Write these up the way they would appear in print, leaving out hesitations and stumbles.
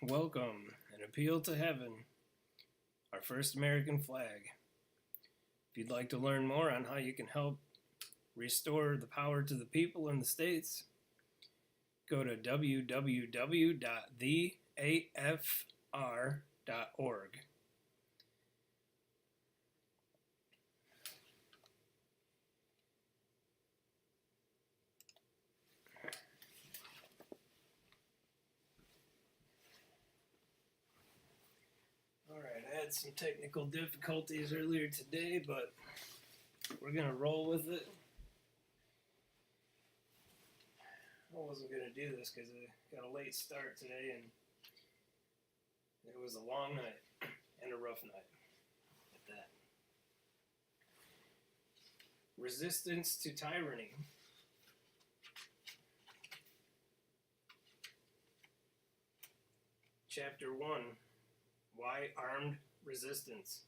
Welcome, an appeal to heaven, our first American flag. If you'd like to learn more on how you can help restore the power to the people in the states, go to www.theafr.org. Alright, I had some technical difficulties earlier today, but we're going to roll with it. I wasn't going to do this because I got a late start today and it was a long night and a rough night at that. Resistance to tyranny. Chapter 1. Why armed resistance?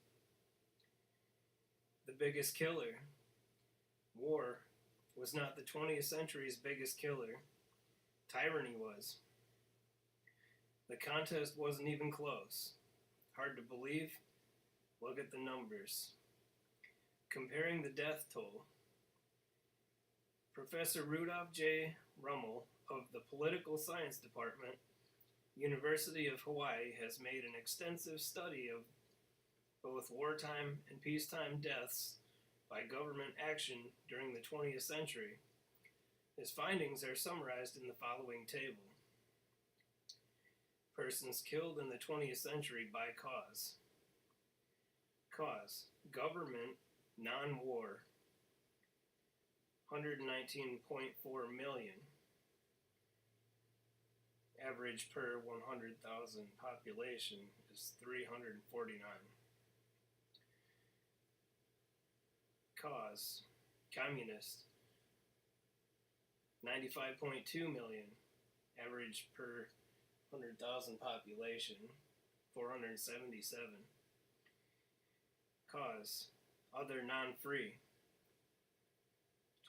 The biggest killer. War was not the 20th century's biggest killer. Tyranny was. The contest wasn't even close. Hard to believe? Look at the numbers. Comparing the death toll. Professor Rudolph J. Rummel of the Political Science Department, University of Hawaii, has made an extensive study of both wartime and peacetime deaths by government action during the 20th century. His findings are summarized in the following table. Persons killed in the 20th century by cause. Cause: government, non-war, 119.4 million. Average per 100,000 population is 349. Cause: communist, 95.2 million. Average per 100,000 population, 477. Cause: other non-free,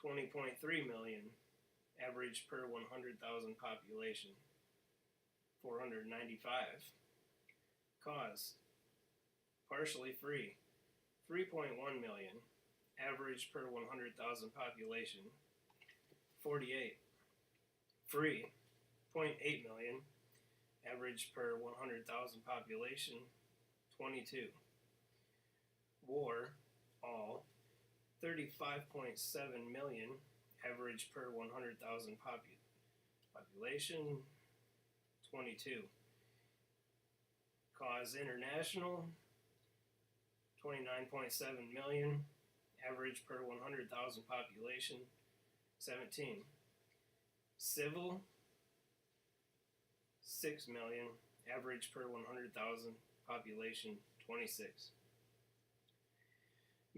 20.3 million. Average per 100,000 population, 495. Cause: partially free, 3.1 million. Average per 100,000 population, 48. Free, 0.8 million. Average per 100,000 population, 22. War, all, 35.7 million. Average per 100,000 population, 22. Cause international, 29.7 million. Average per 100,000 population, 17. Civil, 6 million. Average per 100,000 population, 26.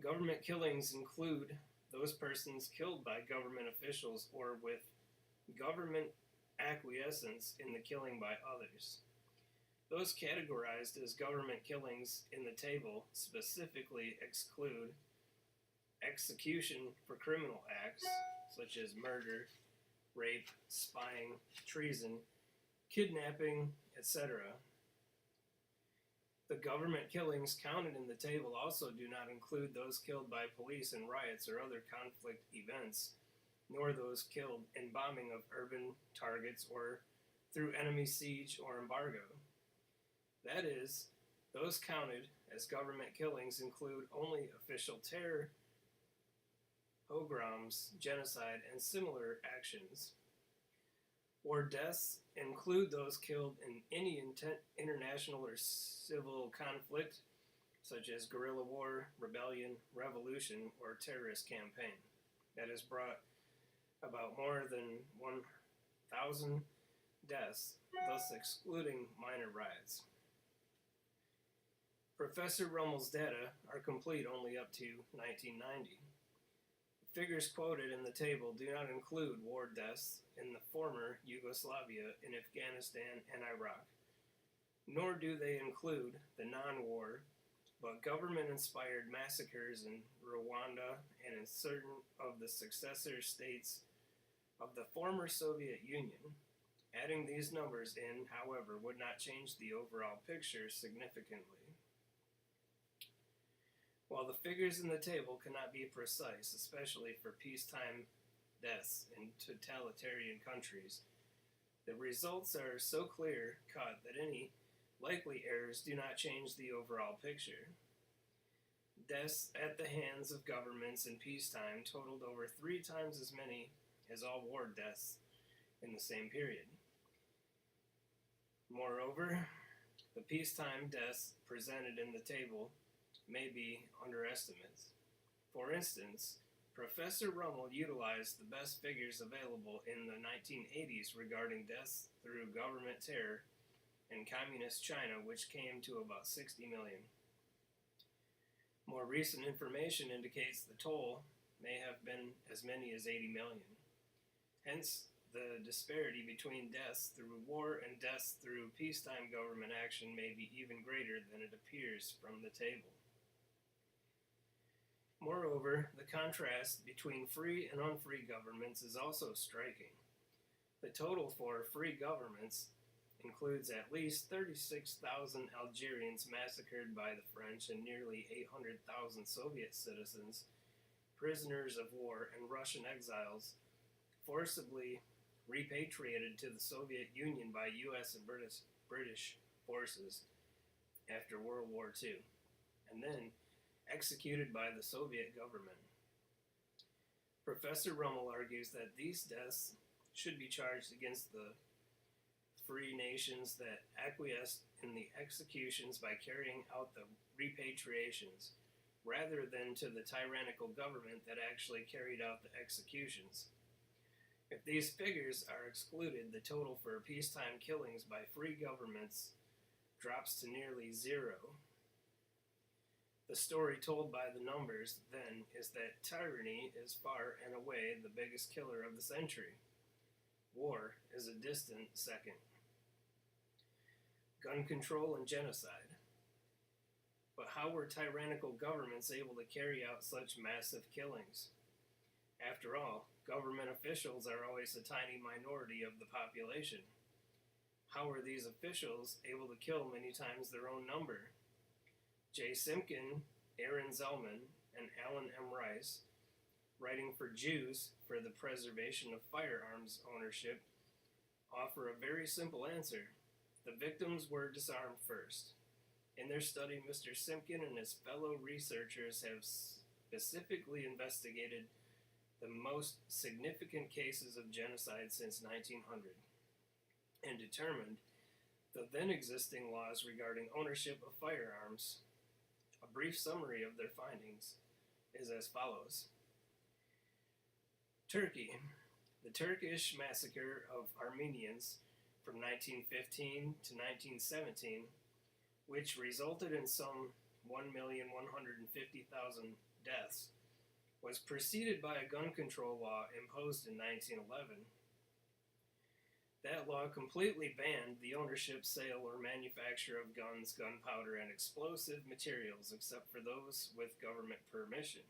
Government killings include those persons killed by government officials or with government acquiescence in the killing by others. Those categorized as government killings in the table specifically exclude execution for criminal acts such as murder, rape, spying, treason, kidnapping, etc. The government killings counted in the table also do not include those killed by police in riots or other conflict events, nor those killed in bombing of urban targets or through enemy siege or embargo. That is, those counted as government killings include only official terror, pogroms, genocide, and similar actions. War deaths include those killed in any international or civil conflict, such as guerrilla war, rebellion, revolution, or terrorist campaign, that has brought about more than 1,000 deaths, thus excluding minor riots. Professor Rummel's data are complete only up to 1990. Figures quoted in the table do not include war deaths in the former Yugoslavia, in Afghanistan, and Iraq, nor do they include the non-war, but government-inspired massacres in Rwanda and in certain of the successor states of the former Soviet Union, Adding these numbers in, however, would not change the overall picture significantly. While the figures in the table cannot be precise, especially for peacetime deaths in totalitarian countries, the results are so clear-cut that any likely errors do not change the overall picture. Deaths at the hands of governments in peacetime totaled over 3 times as many as all war deaths in the same period. Moreover, the peacetime deaths presented in the table may be underestimates. For instance, Professor Rummel utilized the best figures available in the 1980s regarding deaths through government terror in communist China, which came to about 60 million. More recent information indicates the toll may have been as many as 80 million. Hence, the disparity between deaths through war and deaths through peacetime government action may be even greater than it appears from the table. Moreover, the contrast between free and unfree governments is also striking. The total for free governments includes at least 36,000 Algerians massacred by the French and nearly 800,000 Soviet citizens, prisoners of war, and Russian exiles forcibly repatriated to the Soviet Union by U.S. and British forces after World War II, and then executed by the Soviet government. Professor Rummel argues that these deaths should be charged against the free nations that acquiesced in the executions by carrying out the repatriations, rather than to the tyrannical government that actually carried out the executions. If these figures are excluded, the total for peacetime killings by free governments drops to nearly zero. The story told by the numbers, then, is that tyranny is far and away the biggest killer of the century. War is a distant second. Gun control and genocide. But how were tyrannical governments able to carry out such massive killings? After all, government officials are always a tiny minority of the population. How were these officials able to kill many times their own number? J. Simkin, Aaron Zellman, and Alan M. Rice, writing for Jews for the Preservation of Firearms Ownership, offer a very simple answer. The victims were disarmed first. In their study, Mr. Simkin and his fellow researchers have specifically investigated the most significant cases of genocide since 1900 and determined the then existing laws regarding ownership of firearms. A brief summary of their findings is as follows. Turkey. The Turkish massacre of Armenians from 1915 to 1917, which resulted in some 1,150,000 deaths, was preceded by a gun control law imposed in 1911. That law completely banned the ownership, sale, or manufacture of guns, gunpowder, and explosive materials except for those with government permission.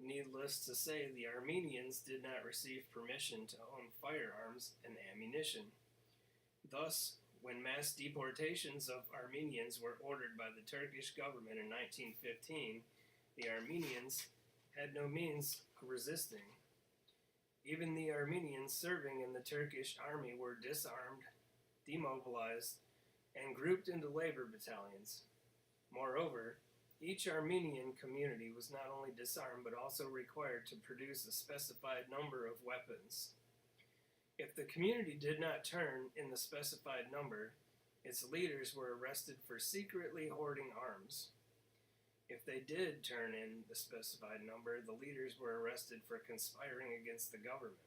Needless to say, the Armenians did not receive permission to own firearms and ammunition. Thus, when mass deportations of Armenians were ordered by the Turkish government in 1915, the Armenians had no means of resisting. Even the Armenians serving in the Turkish army were disarmed, demobilized, and grouped into labor battalions. Moreover, each Armenian community was not only disarmed but also required to produce a specified number of weapons. If the community did not turn in the specified number, its leaders were arrested for secretly hoarding arms. If they did turn in the specified number, the leaders were arrested for conspiring against the government.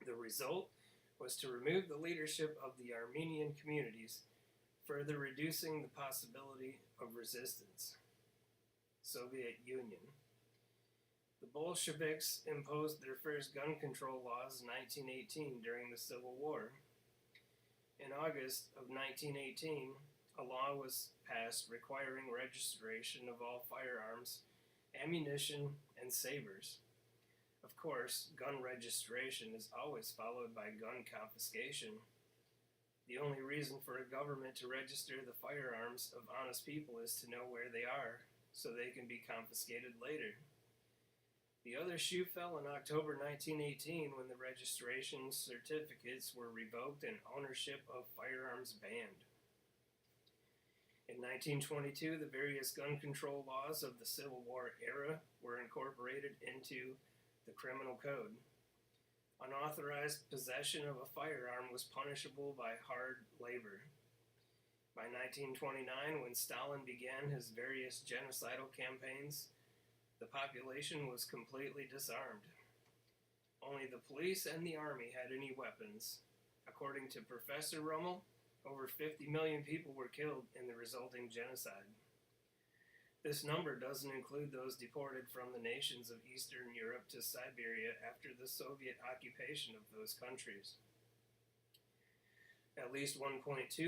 The result was to remove the leadership of the Armenian communities, further reducing the possibility of resistance. Soviet Union. The Bolsheviks imposed their first gun control laws in 1918 during the Civil War. In August of 1918, a law was passed requiring registration of all firearms, ammunition, and sabers. Of course, gun registration is always followed by gun confiscation. The only reason for a government to register the firearms of honest people is to know where they are, so they can be confiscated later. The other shoe fell in October 1918 when the registration certificates were revoked and ownership of firearms banned. In 1922, the various gun control laws of the Civil War era were incorporated into the Criminal Code. Unauthorized possession of a firearm was punishable by hard labor. By 1929, when Stalin began his various genocidal campaigns, the population was completely disarmed. Only the police and the army had any weapons. According to Professor Rummel, over 50 million people were killed in the resulting genocide. This number doesn't include those deported from the nations of Eastern Europe to Siberia after the Soviet occupation of those countries. At least 1.2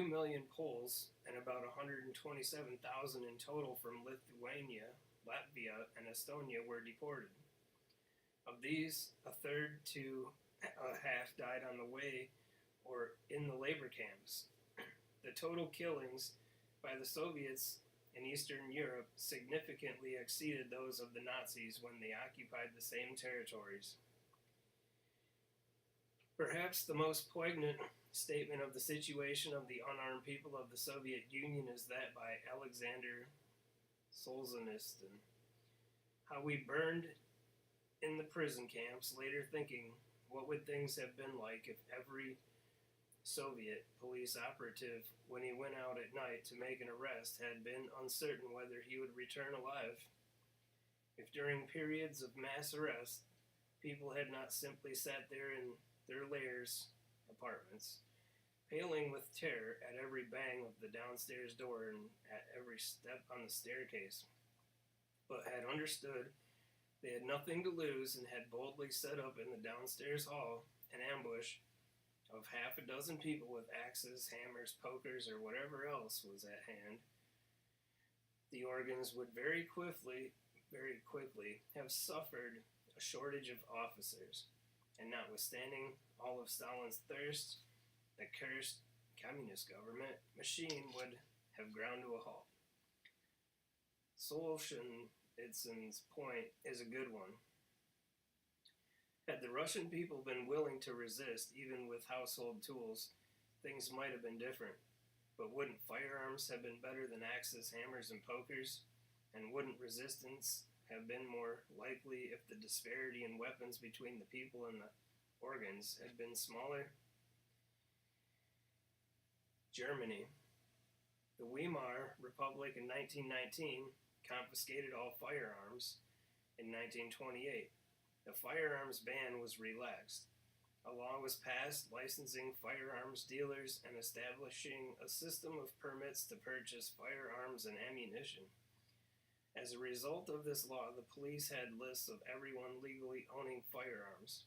million Poles and about 127,000 in total from Lithuania, Latvia, and Estonia were deported. Of these, a third to a half died on the way or in the labor camps. The total killings by the Soviets in Eastern Europe significantly exceeded those of the Nazis when they occupied the same territories. Perhaps the most poignant statement of the situation of the unarmed people of the Soviet Union is that by Alexander Solzhenitsyn. How we burned in the prison camps, later thinking, what would things have been like if every Soviet police operative, when he went out at night to make an arrest, had been uncertain whether he would return alive? If during periods of mass arrest, people had not simply sat there in their lairs, apartments, paling with terror at every bang of the downstairs door and at every step on the staircase, but had understood they had nothing to lose and had boldly set up in the downstairs hall an ambush of half a dozen people with axes, hammers, pokers, or whatever else was at hand, the organs would very quickly have suffered a shortage of officers, and notwithstanding all of Stalin's thirst, the cursed communist government machine would have ground to a halt. Solzhenitsyn's point is a good one. Had the Russian people been willing to resist, even with household tools, things might have been different. But wouldn't firearms have been better than axes, hammers, and pokers? And wouldn't resistance have been more likely if the disparity in weapons between the people and the organs had been smaller? Germany. The Weimar Republic in 1919 confiscated all firearms. In 1928, the firearms ban was relaxed. A law was passed licensing firearms dealers and establishing a system of permits to purchase firearms and ammunition. As a result of this law, the police had lists of everyone legally owning firearms.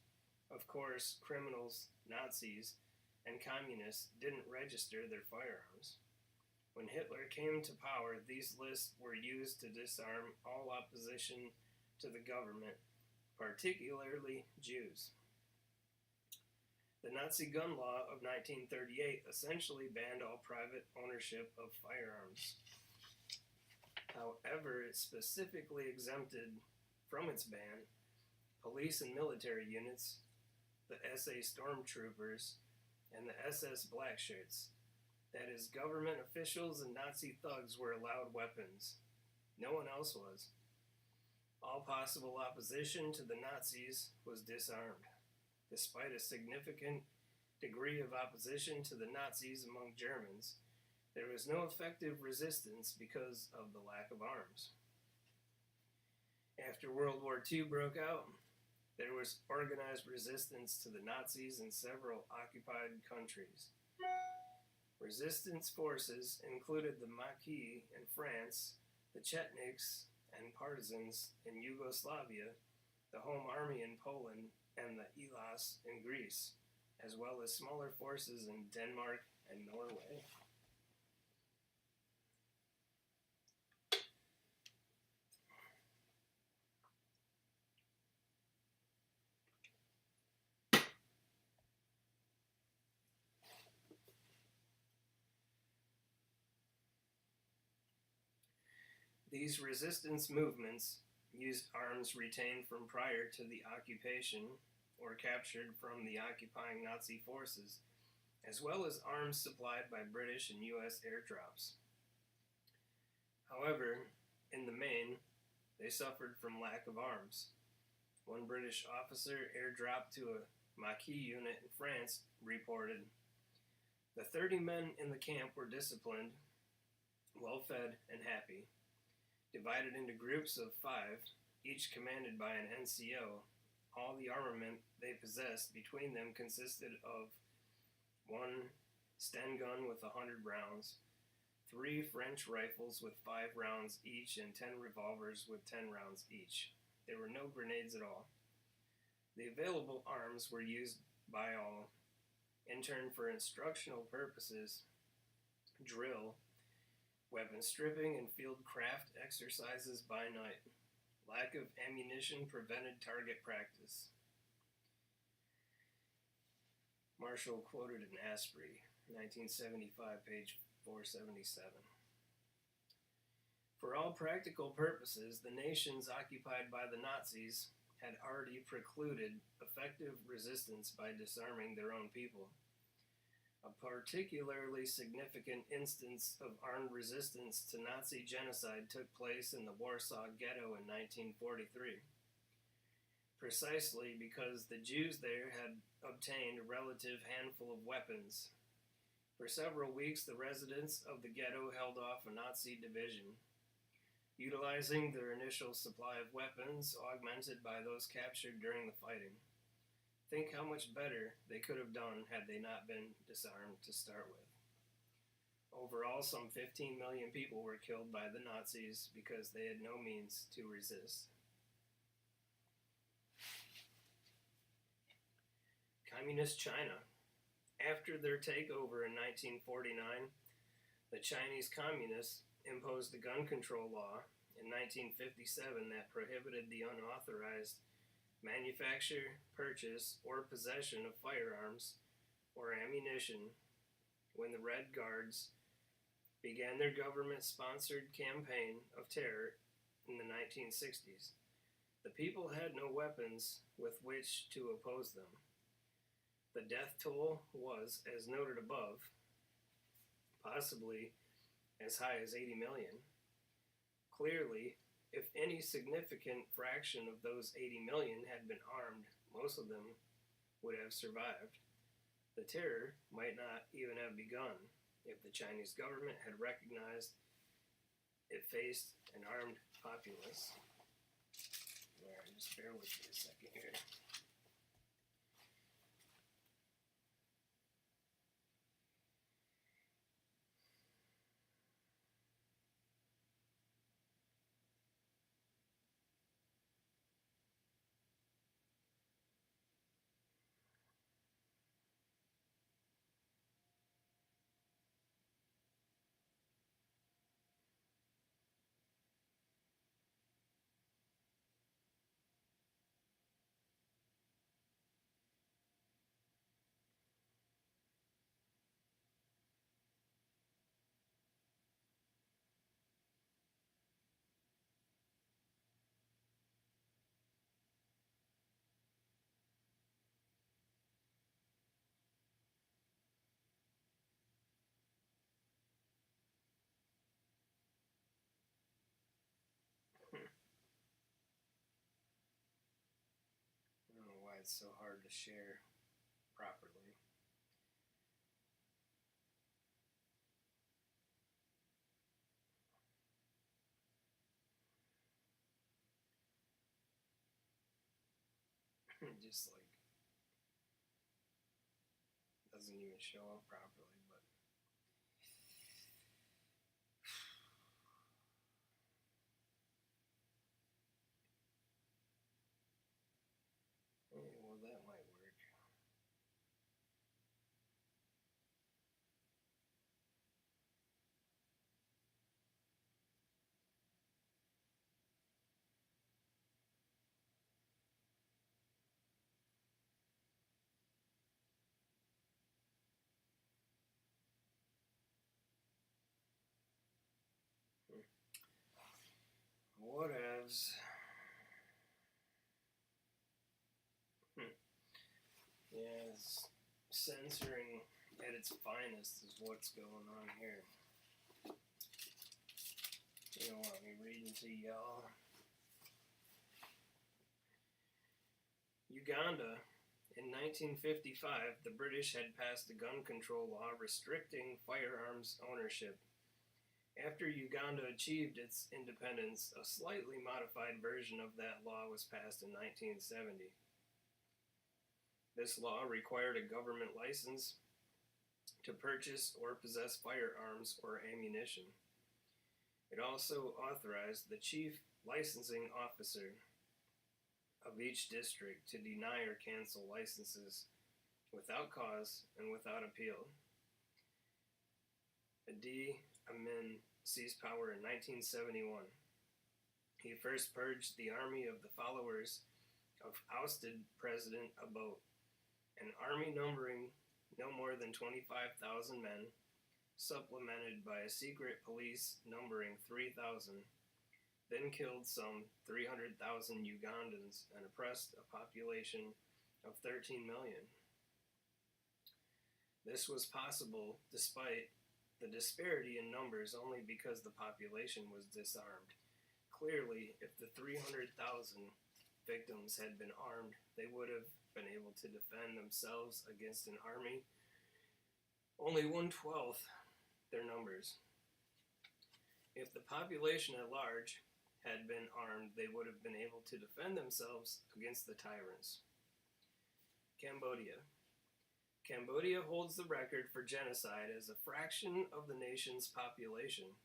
Of course, criminals, Nazis, and communists didn't register their firearms. When Hitler came to power, these lists were used to disarm all opposition to the government, particularly Jews. The Nazi gun law of 1938 essentially banned all private ownership of firearms. However, it specifically exempted from its ban police and military units, the SA stormtroopers, and the SS blackshirts. That is, government officials and Nazi thugs were allowed weapons. No one else was. All possible opposition to the Nazis was disarmed. Despite a significant degree of opposition to the Nazis among Germans, there was no effective resistance because of the lack of arms. After World War II broke out, there was organized resistance to the Nazis in several occupied countries. Resistance forces included the Maquis in France, the Chetniks and partisans in Yugoslavia, the Home Army in Poland, and the Elas in Greece, as well as smaller forces in Denmark and Norway. These resistance movements used arms retained from prior to the occupation or captured from the occupying Nazi forces, as well as arms supplied by British and U.S. airdrops. However, in the main, they suffered from lack of arms. One British officer airdropped to a Maquis unit in France reported, "The 30 men in the camp were disciplined, well-fed, and happy. Divided into groups of 5, each commanded by an NCO, all the armament they possessed between them consisted of 1 Sten gun with 100 rounds, 3 French rifles with 5 rounds each, and 10 revolvers with 10 rounds each. There were no grenades at all. The available arms were used by all, in turn for instructional purposes, drill, weapon stripping, and field craft exercises by night. Lack of ammunition prevented target practice." Marshall quoted in Asprey, 1975, page 477. For all practical purposes, the nations occupied by the Nazis had already precluded effective resistance by disarming their own people. A particularly significant instance of armed resistance to Nazi genocide took place in the Warsaw Ghetto in 1943, precisely because the Jews there had obtained a relative handful of weapons. For several weeks, the residents of the ghetto held off a Nazi division, utilizing their initial supply of weapons, augmented by those captured during the fighting. Think how much better they could have done had they not been disarmed to start with. Overall, some 15 million people were killed by the Nazis because they had no means to resist. Communist China. After their takeover in 1949, the Chinese Communists imposed a gun control law in 1957 that prohibited the unauthorized manufacture, purchase, or possession of firearms or ammunition when the Red Guards began their government-sponsored campaign of terror in the 1960s. The people had no weapons with which to oppose them. The death toll was, as noted above, possibly as high as 80 million. Clearly, if any significant fraction of those 80 million had been armed, most of them would have survived. The terror might not even have begun if the Chinese government had recognized it faced an armed populace. Alright, just bear with me a second here. I don't know why it's so hard to share properly. Just like doesn't even show up properly, but well, that might work. Whatevs. Yeah, it's censoring at its finest is what's going on here. You don't want me reading to y'all. Uganda. In 1955, the British had passed a gun control law restricting firearms ownership. After Uganda achieved its independence, a slightly modified version of that law was passed in 1970. This law required a government license to purchase or possess firearms or ammunition. It also authorized the chief licensing officer of each district to deny or cancel licenses without cause and without appeal. Idi Amin seized power in 1971. He first purged the army of the followers of ousted President Abot, an army numbering no more than 25,000 men, supplemented by a secret police numbering 3,000, then killed some 300,000 Ugandans and oppressed a population of 13 million. This was possible despite the disparity in numbers only because the population was disarmed. Clearly, if the 300,000 victims had been armed, they would have been able to defend themselves against an army only 1/12 their numbers. If the population at large had been armed, they would have been able to defend themselves against the tyrants. Cambodia. Cambodia holds the record for genocide as a fraction of the nation's population.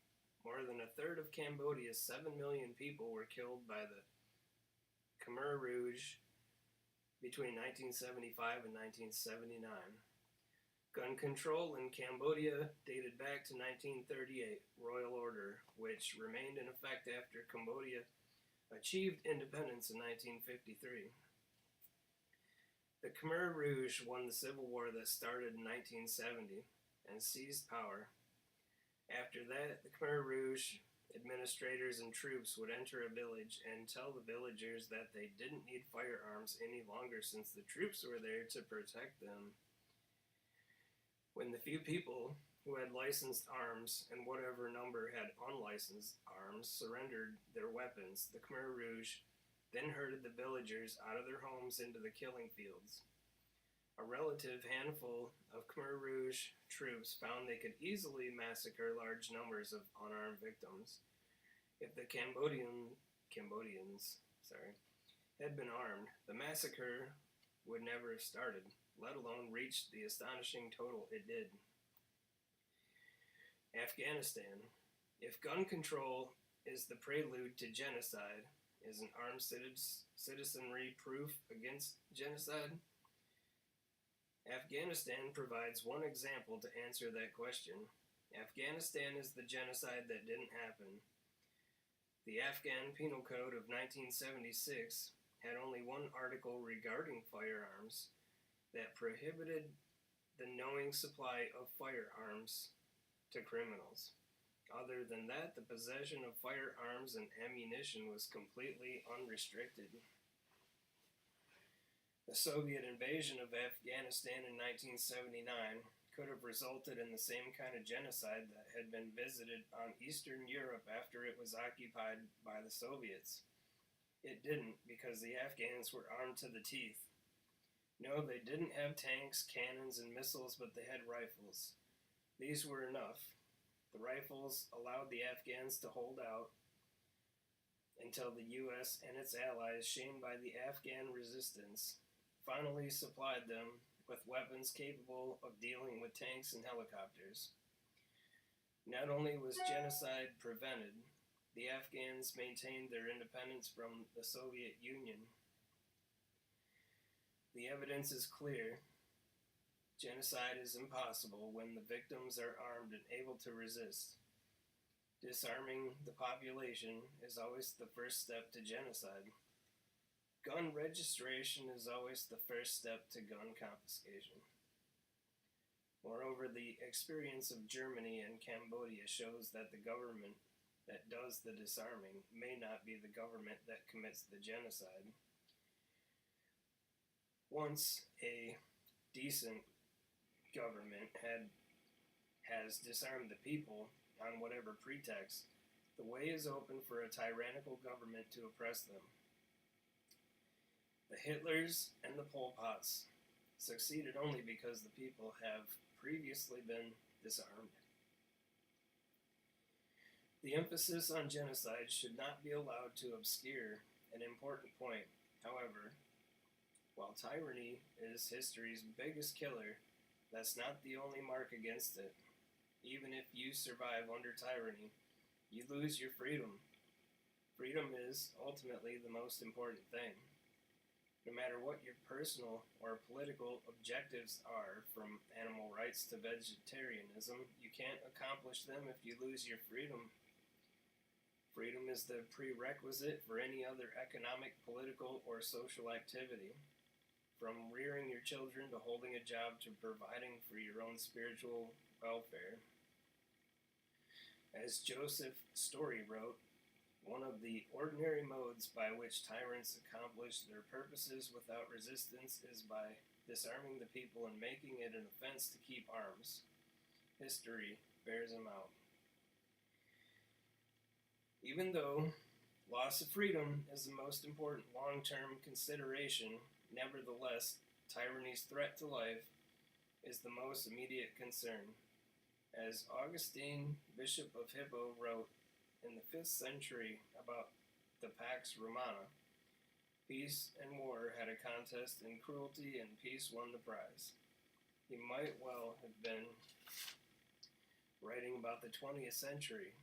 More than a third of Cambodia's 7 million people were killed by the Khmer Rouge between 1975 and 1979. Gun control in Cambodia dated back to 1938 Royal Order, which remained in effect after Cambodia achieved independence in 1953. The Khmer Rouge won the civil war that started in 1970 and seized power. After that, the Khmer Rouge administrators and troops would enter a village and tell the villagers that they didn't need firearms any longer since the troops were there to protect them. When the few people who had licensed arms and whatever number had unlicensed arms surrendered their weapons, the Khmer Rouge then herded the villagers out of their homes into the killing fields. A relative handful of Khmer Rouge troops found they could easily massacre large numbers of unarmed victims. If the Cambodians had been armed, the massacre would never have started, let alone reached the astonishing total it did. Afghanistan. If gun control is the prelude to genocide, is an armed citizenry proof against genocide? Afghanistan provides one example to answer that question. Afghanistan is the genocide that didn't happen. The Afghan Penal Code of 1976 had only one article regarding firearms that prohibited the knowing supply of firearms to criminals. Other than that, the possession of firearms and ammunition was completely unrestricted. The Soviet invasion of Afghanistan in 1979 could have resulted in the same kind of genocide that had been visited on Eastern Europe after it was occupied by the Soviets. It didn't, because the Afghans were armed to the teeth. No, they didn't have tanks, cannons, and missiles, but they had rifles. These were enough. The rifles allowed the Afghans to hold out until the U.S. and its allies, shamed by the Afghan resistance, finally supplied them with weapons capable of dealing with tanks and helicopters. Not only was genocide prevented, the Afghans maintained their independence from the Soviet Union. The evidence is clear. Genocide is impossible when the victims are armed and able to resist. Disarming the population is always the first step to genocide. Gun registration is always the first step to gun confiscation. Moreover, the experience of Germany and Cambodia shows that the that does the disarming may not be the government that commits the genocide. Once a decent government has disarmed the people on whatever pretext, the way is open for a tyrannical government to oppress them. The Hitlers and the Pol Pots succeeded only because the people have previously been disarmed. The emphasis on genocide should not be allowed to obscure an important point. However, while tyranny is history's biggest killer, that's not the only mark against it. Even if you survive under tyranny, you lose your freedom. Freedom is ultimately the most important thing. No matter what your personal or political objectives are, from animal rights to vegetarianism, you can't accomplish them if you lose your freedom. Freedom is the prerequisite for any other economic, political, or social activity. From rearing your children to holding a job to providing for your own spiritual welfare. As Joseph Story wrote, one of the ordinary modes by which tyrants accomplish their purposes without resistance is by disarming the people and making it an offense to keep arms. History bears them out. Even though loss of freedom is the most important long-term consideration, nevertheless, tyranny's threat to life is the most immediate concern. As Augustine, Bishop of Hippo, wrote in the 5th century about the Pax Romana, peace and war had a contest in cruelty, and peace won the prize. He might well have been writing about the 20th century.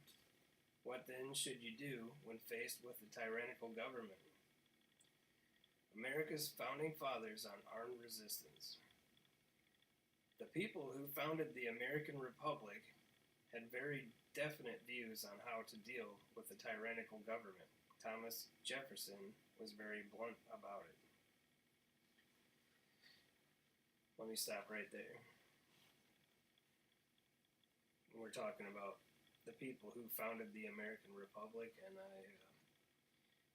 What then should you do when faced with a tyrannical government? America's founding fathers on armed resistance. The people who founded the American Republic had very definite views on how to deal with a tyrannical government. Thomas Jefferson was very blunt about it. Let me stop right there. We're talking about the people who founded the American Republic, and I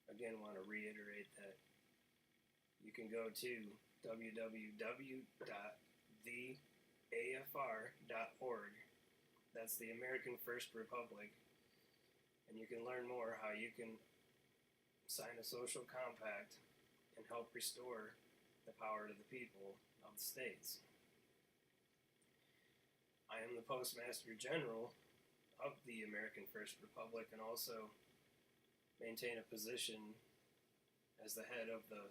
again want to reiterate that you can go to www.theafr.org. That's the American First Republic, and you can learn more how you can sign a social compact and help restore the power to the people of the states. I am the Postmaster General of the American First Republic and also maintain a position as the head of the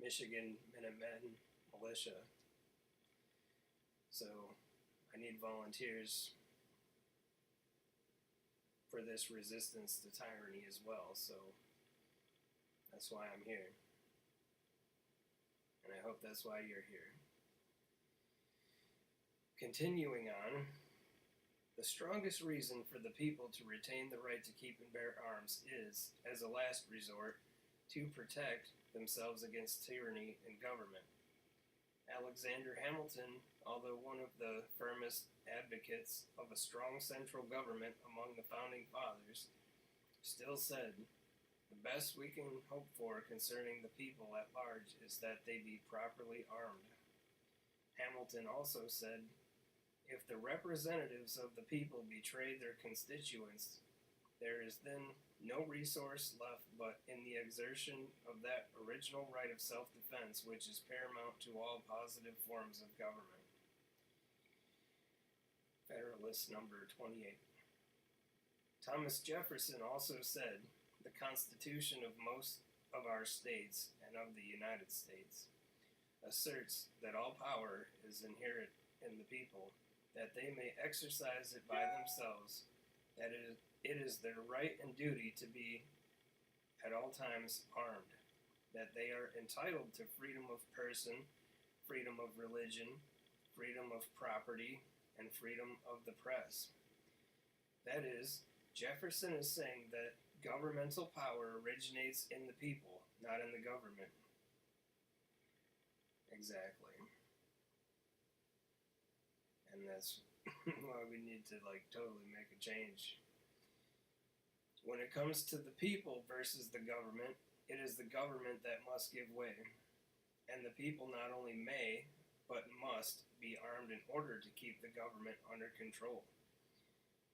Michigan Minutemen Militia. So I need volunteers for this resistance to tyranny as well, so that's why I'm here. And I hope that's why you're here. Continuing on, the strongest reason for the people to retain the right to keep and bear arms is, as a last resort, to protect themselves against tyranny and government. Alexander Hamilton, although one of the firmest advocates of a strong central government among the founding fathers, still said, "The best we can hope for concerning the people at large is that they be properly armed." Hamilton also said, "If the representatives of the people betray their constituents, there is then no resource left but in the exertion of that original right of self-defense which is paramount to all positive forms of government." Federalist number 28. Thomas Jefferson also said, "The Constitution of most of our states and of the United States asserts that all power is inherent in the people, that they may exercise it by themselves, that it is their right and duty to be at all times armed, that they are entitled to freedom of person, freedom of religion, freedom of property, and freedom of the press." That is, Jefferson is saying that governmental power originates in the people, not in the government. Exactly. And that's why we need to totally make a change. When it comes to the people versus the government, it is the government that must give way, and the people not only may, but must be armed in order to keep the government under control.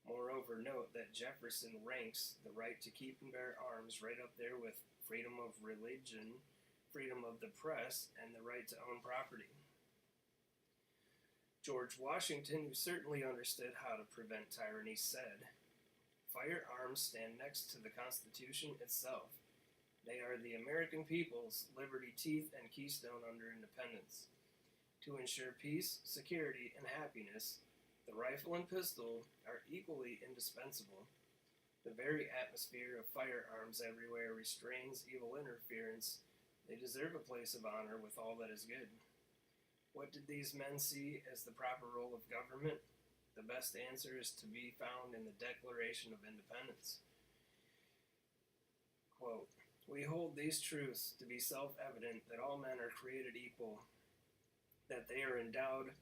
Moreover, note that Jefferson ranks the right to keep and bear arms right up there with freedom of religion, freedom of the press, and the right to own property. George Washington, who certainly understood how to prevent tyranny, said, "Firearms stand next to the Constitution itself. They are the American people's liberty, teeth, and keystone under independence. To ensure peace, security, and happiness, the rifle and pistol are equally indispensable. The very atmosphere of firearms everywhere restrains evil interference. They deserve a place of honor with all that is good." What did these men see as the proper role of government? The best answer is to be found in the Declaration of Independence. Quote, "We hold these truths to be self-evident, that all men are created equal, that they are endowed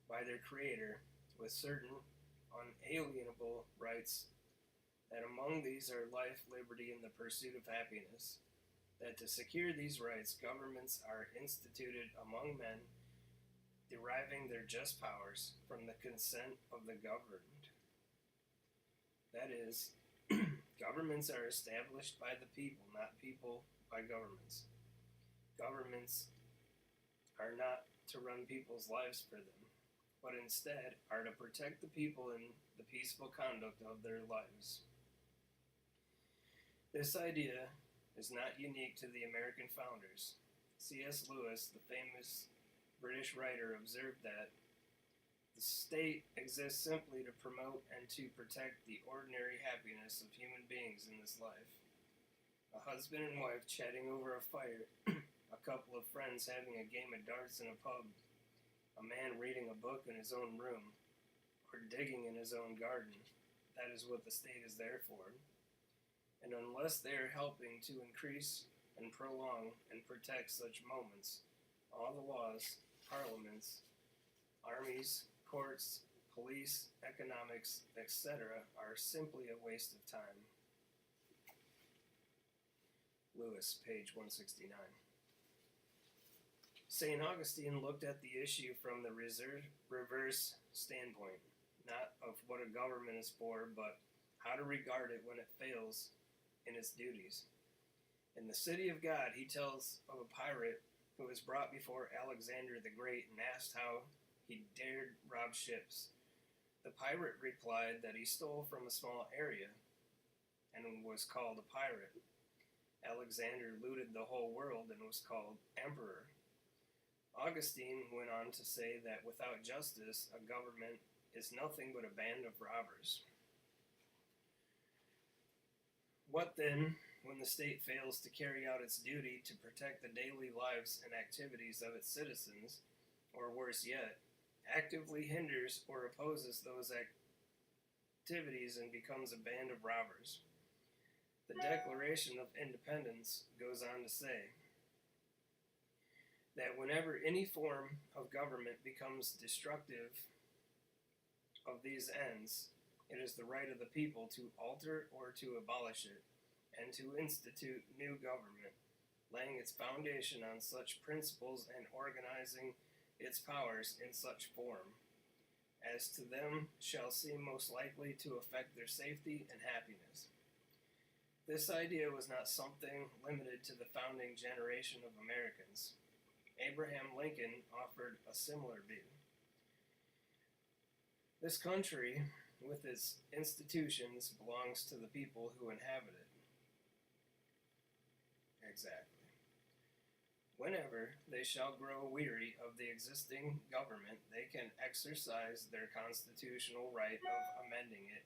by their Creator with certain unalienable rights, that among these are life, liberty, and the pursuit of happiness, that to secure these rights governments are instituted among men, deriving their just powers from the consent of the governed. That is, governments are established by the people, not people by governments. Governments are not to run people's lives for them, but instead are to protect the people in the peaceful conduct of their lives." This idea is not unique to the American founders. C.S. Lewis, the famous British writer, observed that the state exists simply to promote and to protect the ordinary happiness of human beings in this life. A husband and wife chatting over a fire, a couple of friends having a game of darts in a pub, a man reading a book in his own room, or digging in his own garden. That is what the state is there for. And unless they are helping to increase and prolong and protect such moments, all the laws, parliaments, armies, courts, police, economics, etc. are simply a waste of time. Lewis, page 169. St. Augustine looked at the issue from the reverse standpoint, not of what a government is for, but how to regard it when it fails in its duties. In the City of God, he tells of a pirate who was brought before Alexander the Great and asked how he dared rob ships. The pirate replied that he stole from a small area and was called a pirate. Alexander looted the whole world and was called emperor. Augustine went on to say that without justice, a government is nothing but a band of robbers. What then, when the state fails to carry out its duty to protect the daily lives and activities of its citizens, or worse yet, actively hinders or opposes those activities and becomes a band of robbers? The Declaration of Independence goes on to say that whenever any form of government becomes destructive of these ends, it is the right of the people to alter or to abolish it, and to institute new government, laying its foundation on such principles and organizing its powers in such form as to them shall seem most likely to affect their safety and happiness. This idea was not something limited to the founding generation of Americans. Abraham Lincoln offered a similar view. This country, with its institutions, belongs to the people who inhabit it. Exactly. Whenever they shall grow weary of the existing government, they can exercise their constitutional right of amending it,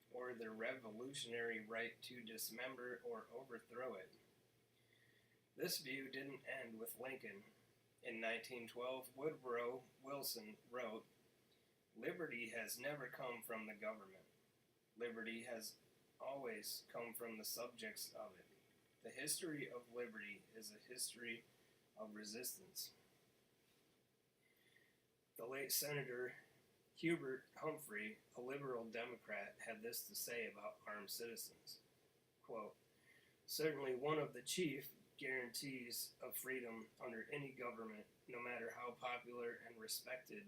or their revolutionary right to dismember or overthrow it. This view didn't end with Lincoln. In 1912, Woodrow Wilson wrote, "Liberty has never come from the government. Liberty has always come from the subjects of it. The history of liberty is a history of resistance." The late Senator Hubert Humphrey, a liberal Democrat, had this to say about armed citizens. Quote, certainly one of the chief guarantees of freedom under any government, no matter how popular and respected,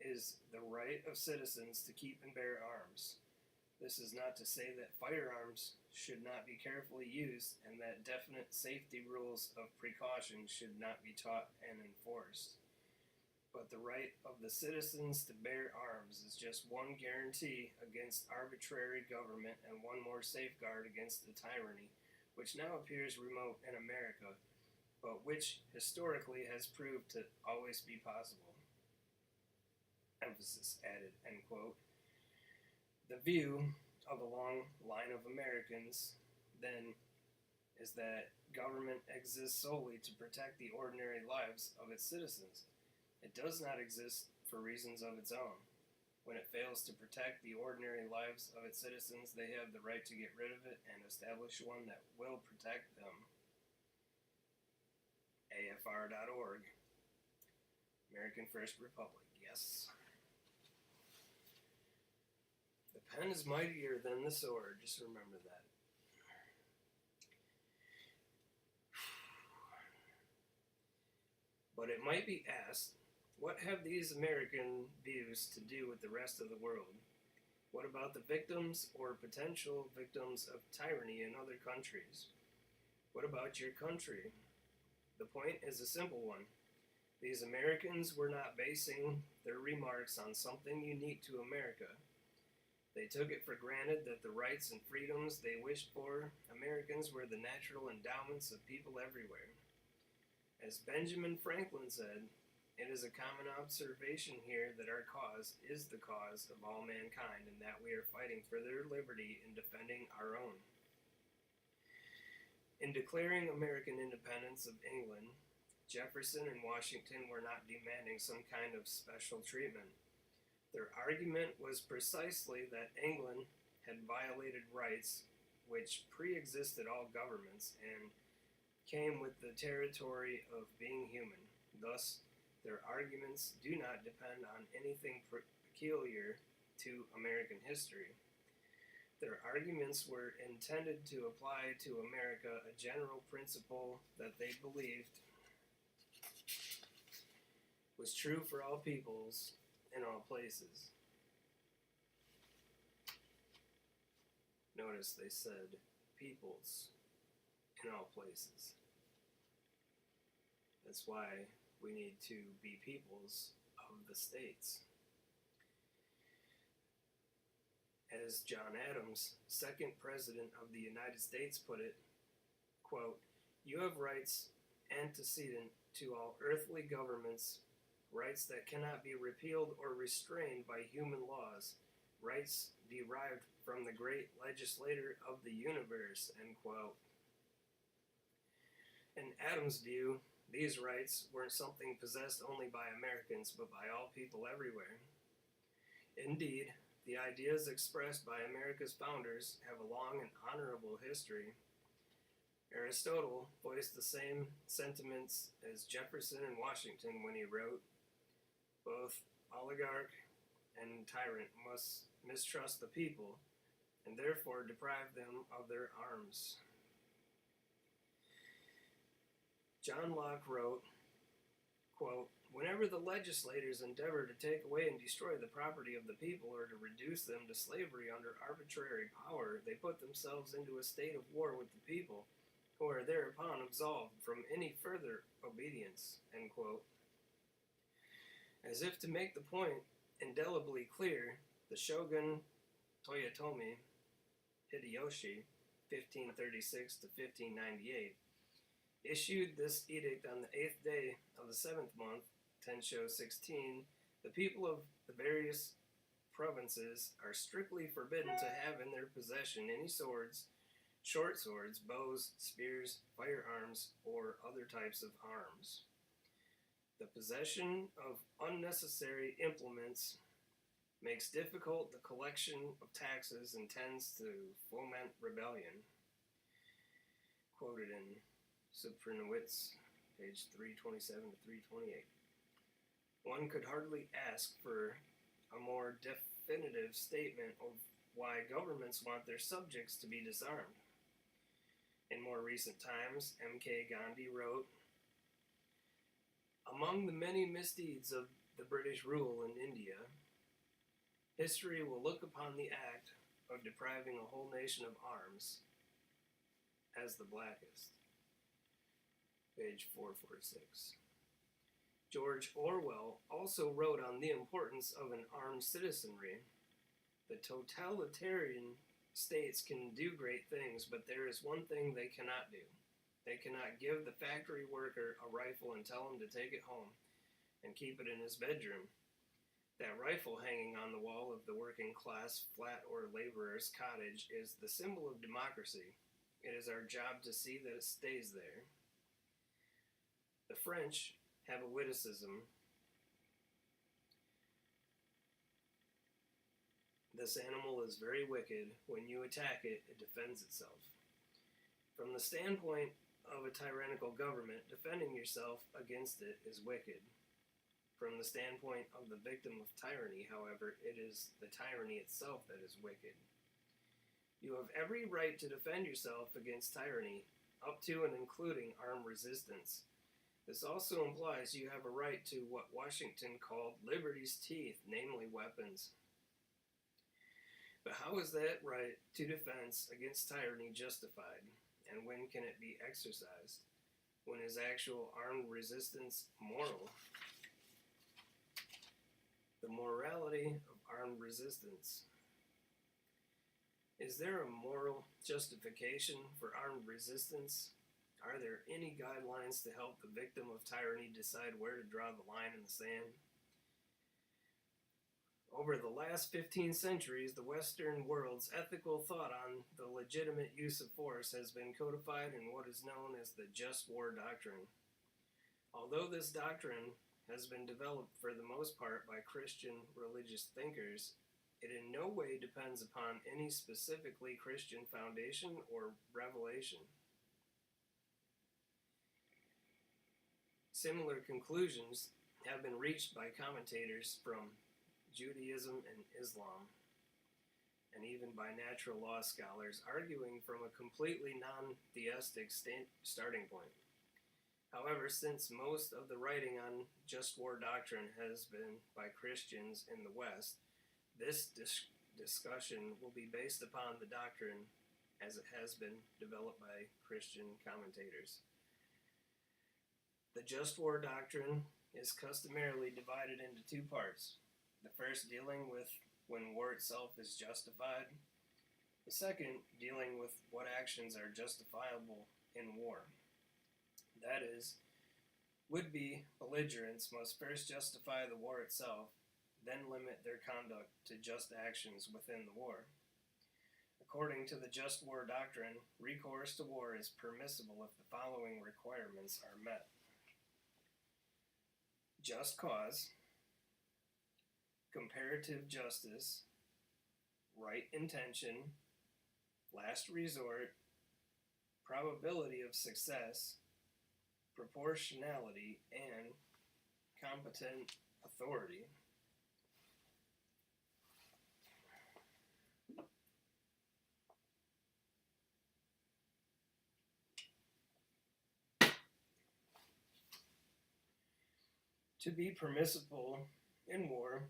is the right of citizens to keep and bear arms. This is not to say that firearms should not be carefully used and that definite safety rules of precaution should not be taught and enforced. But the right of the citizens to bear arms is just one guarantee against arbitrary government and one more safeguard against the tyranny, which now appears remote in America, but which historically has proved to always be possible. Emphasis added, end quote. The view of a long line of Americans, then, is that government exists solely to protect the ordinary lives of its citizens. It does not exist for reasons of its own. When it fails to protect the ordinary lives of its citizens, they have the right to get rid of it and establish one that will protect them. AFR.org. American First Republic, yes. The pen is mightier than the sword, just remember that. But it might be asked, what have these American views to do with the rest of the world? What about the victims or potential victims of tyranny in other countries? What about your country? The point is a simple one. These Americans were not basing their remarks on something unique to America. They took it for granted that the rights and freedoms they wished for Americans were the natural endowments of people everywhere. As Benjamin Franklin said, it is a common observation here that our cause is the cause of all mankind and that we are fighting for their liberty in defending our own. In declaring American independence of England, Jefferson and Washington were not demanding some kind of special treatment. Their argument was precisely that England had violated rights which pre-existed all governments and came with the territory of being human. Thus, their arguments do not depend on anything peculiar to American history. Their arguments were intended to apply to America a general principle that they believed was true for all peoples in all places. Notice they said peoples in all places. That's why we need to be peoples of the states. As John Adams, second president of the United States, put it, quote, you have rights antecedent to all earthly governments, rights that cannot be repealed or restrained by human laws, rights derived from the great legislator of the universe, end quote. In Adams' view, these rights weren't something possessed only by Americans, but by all people everywhere. Indeed, the ideas expressed by America's founders have a long and honorable history. Aristotle voiced the same sentiments as Jefferson and Washington when he wrote, both oligarch and tyrant must mistrust the people, and therefore deprive them of their arms. John Locke wrote, quote, whenever the legislators endeavor to take away and destroy the property of the people or to reduce them to slavery under arbitrary power, they put themselves into a state of war with the people, who are thereupon absolved from any further obedience, end quote. As if to make the point indelibly clear, the shogun Toyotomi Hideyoshi, 1536 to 1598, issued this edict on the 8th day of the 7th month, Tensho 16, the people of the various provinces are strictly forbidden to have in their possession any swords, short swords, bows, spears, firearms, or other types of arms. The possession of unnecessary implements makes difficult the collection of taxes and tends to foment rebellion. Quoted in Supernowitz, page 327 to 328. One could hardly ask for a more definitive statement of why governments want their subjects to be disarmed. In more recent times, M.K. Gandhi wrote, "Among the many misdeeds of the British rule in India, history will look upon the act of depriving a whole nation of arms as the blackest." Page 446. George Orwell also wrote on the importance of an armed citizenry. "The totalitarian states can do great things, but there is one thing they cannot do. They cannot give the factory worker a rifle and tell him to take it home and keep it in his bedroom. That rifle hanging on the wall of the working class flat or laborer's cottage is the symbol of democracy. It is our job to see that it stays there." The French have a witticism: "This animal is very wicked. When you attack it, it defends itself." From the standpoint of a tyrannical government, defending yourself against it is wicked. From the standpoint of the victim of tyranny, however, it is the tyranny itself that is wicked. You have every right to defend yourself against tyranny, up to and including armed resistance. This also implies you have a right to what Washington called liberty's teeth, namely weapons. But how is that right to defense against tyranny justified, and when can it be exercised? When is actual armed resistance moral? The morality of armed resistance. Is there a moral justification for armed resistance? Are there any guidelines to help the victim of tyranny decide where to draw the line in the sand? Over the last 15 centuries, the Western world's ethical thought on the legitimate use of force has been codified in what is known as the just war doctrine. Although this doctrine has been developed for the most part by Christian religious thinkers, it in no way depends upon any specifically Christian foundation or revelation. Similar conclusions have been reached by commentators from Judaism and Islam, and even by natural law scholars arguing from a completely non-theistic starting point. However, since most of the writing on just war doctrine has been by Christians in the West, this discussion will be based upon the doctrine as it has been developed by Christian commentators. The just war doctrine is customarily divided into two parts. The first dealing with when war itself is justified. The second dealing with what actions are justifiable in war. That is, would-be belligerents must first justify the war itself, then limit their conduct to just actions within the war. According to the just war doctrine, recourse to war is permissible if the following requirements are met: just cause, comparative justice, right intention, last resort, probability of success, proportionality, and competent authority. To be permissible in war,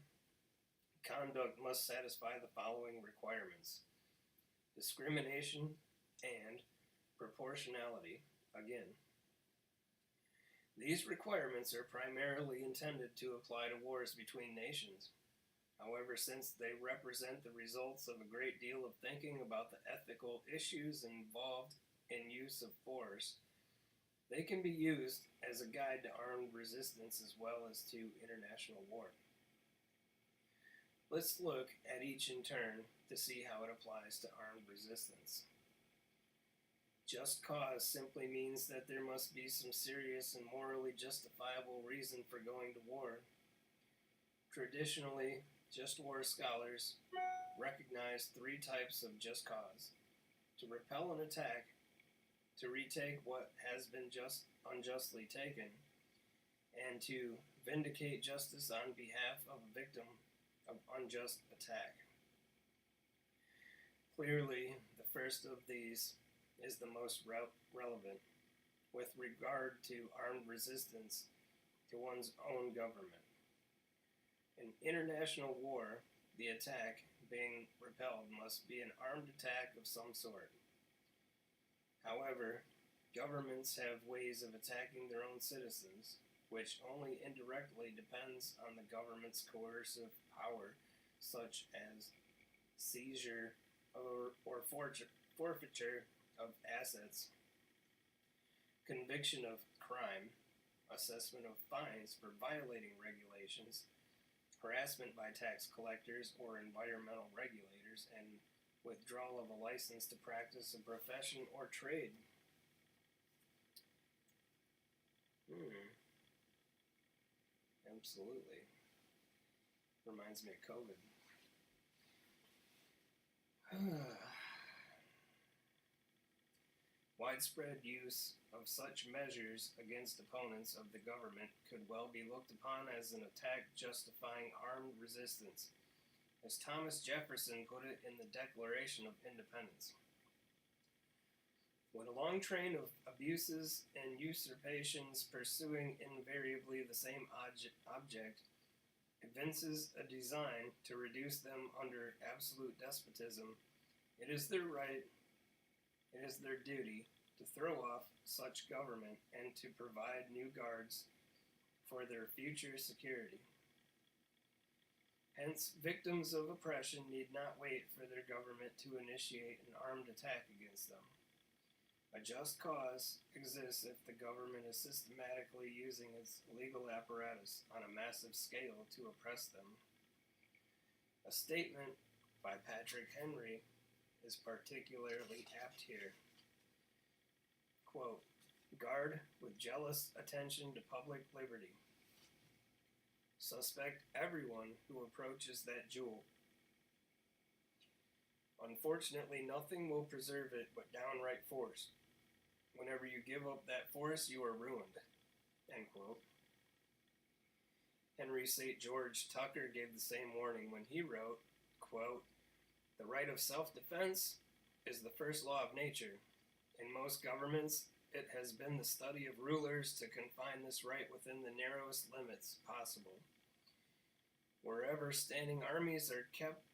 conduct must satisfy the following requirements: discrimination and proportionality. Again, these requirements are primarily intended to apply to wars between nations. However, since they represent the results of a great deal of thinking about the ethical issues involved in use of force, they can be used as a guide to armed resistance as well as to international war. Let's look at each in turn to see how it applies to armed resistance. Just cause simply means that there must be some serious and morally justifiable reason for going to war. Traditionally, just war scholars recognize three types of just cause: to repel an attack, to retake what has been unjustly taken, and to vindicate justice on behalf of a victim of unjust attack. Clearly, the first of these is the most relevant with regard to armed resistance to one's own government. In international war, the attack being repelled must be an armed attack of some sort. However, governments have ways of attacking their own citizens, which only indirectly depends on the government's coercive power, such as seizure or forfeiture of assets, conviction of crime, assessment of fines for violating regulations, harassment by tax collectors or environmental regulators, and withdrawal of a license to practice a profession or trade. Absolutely. Reminds me of COVID. Widespread use of such measures against opponents of the government could well be looked upon as an attack justifying armed resistance, as Thomas Jefferson put it in the Declaration of Independence. When a long train of abuses and usurpations pursuing invariably the same object evinces a design to reduce them under absolute despotism, it is their right, it is their duty to throw off such government and to provide new guards for their future security. Hence, victims of oppression need not wait for their government to initiate an armed attack against them. A just cause exists if the government is systematically using its legal apparatus on a massive scale to oppress them. A statement by Patrick Henry is particularly apt here. Quote, "Guard with jealous attention to public liberty. Suspect everyone who approaches that jewel. Unfortunately, nothing will preserve it but downright force. Whenever you give up that force, you are ruined." End quote. Henry St. George Tucker gave the same warning when he wrote, quote, "The right of self-defense is the first law of nature. In most governments, it has been the study of rulers to confine this right within the narrowest limits possible. Wherever standing armies are kept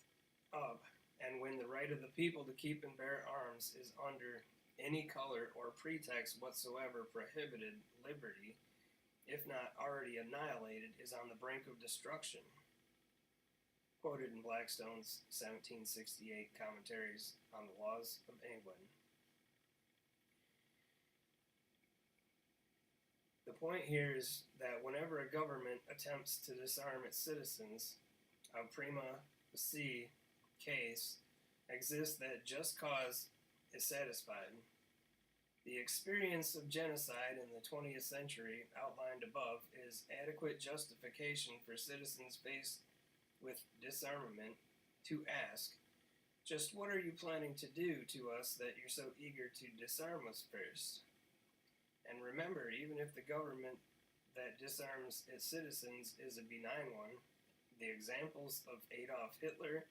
up, and when the right of the people to keep and bear arms is under any color or pretext whatsoever prohibited, liberty, if not already annihilated, is on the brink of destruction." Quoted in Blackstone's 1768 Commentaries on the Laws of England. The point here is that whenever a government attempts to disarm its citizens, a prima facie case exists that just cause is satisfied. The experience of genocide in the 20th century, outlined above, is adequate justification for citizens faced with disarmament to ask, just what are you planning to do to us that you're so eager to disarm us first? And remember, even if the government that disarms its citizens is a benign one, the examples of Adolf Hitler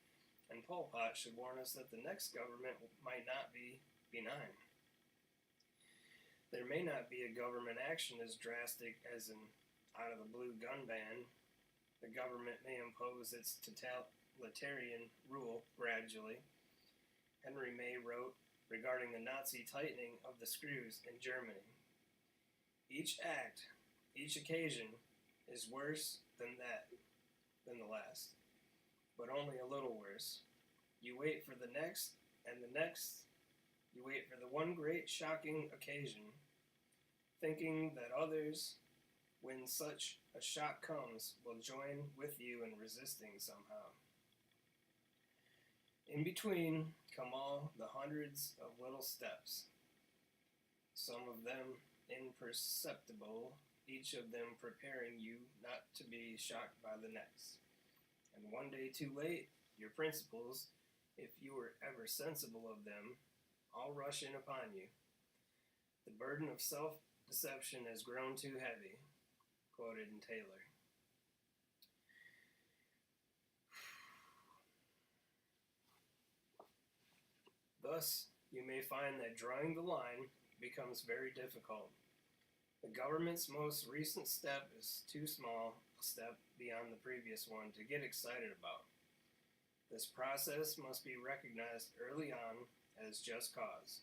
and Pol Pot should warn us that the next government might not be benign. There may not be a government action as drastic as an out-of-the-blue gun ban. The government may impose its totalitarian rule gradually. Henry May wrote regarding the Nazi tightening of the screws in Germany. Each act, each occasion, is worse than the last, but only a little worse. You wait for the next, and the next. You wait for the one great shocking occasion, thinking that others, when such a shock comes, will join with you in resisting somehow. In between come all the hundreds of little steps, some of them imperceptible, each of them preparing you not to be shocked by the next. And one day too late, your principles, if you were ever sensible of them, all rush in upon you. The burden of self-deception has grown too heavy. Quoted in Taylor. Thus, you may find that drawing the line becomes very difficult. The government's most recent step is too small a step beyond the previous one to get excited about. This process must be recognized early on as just cause.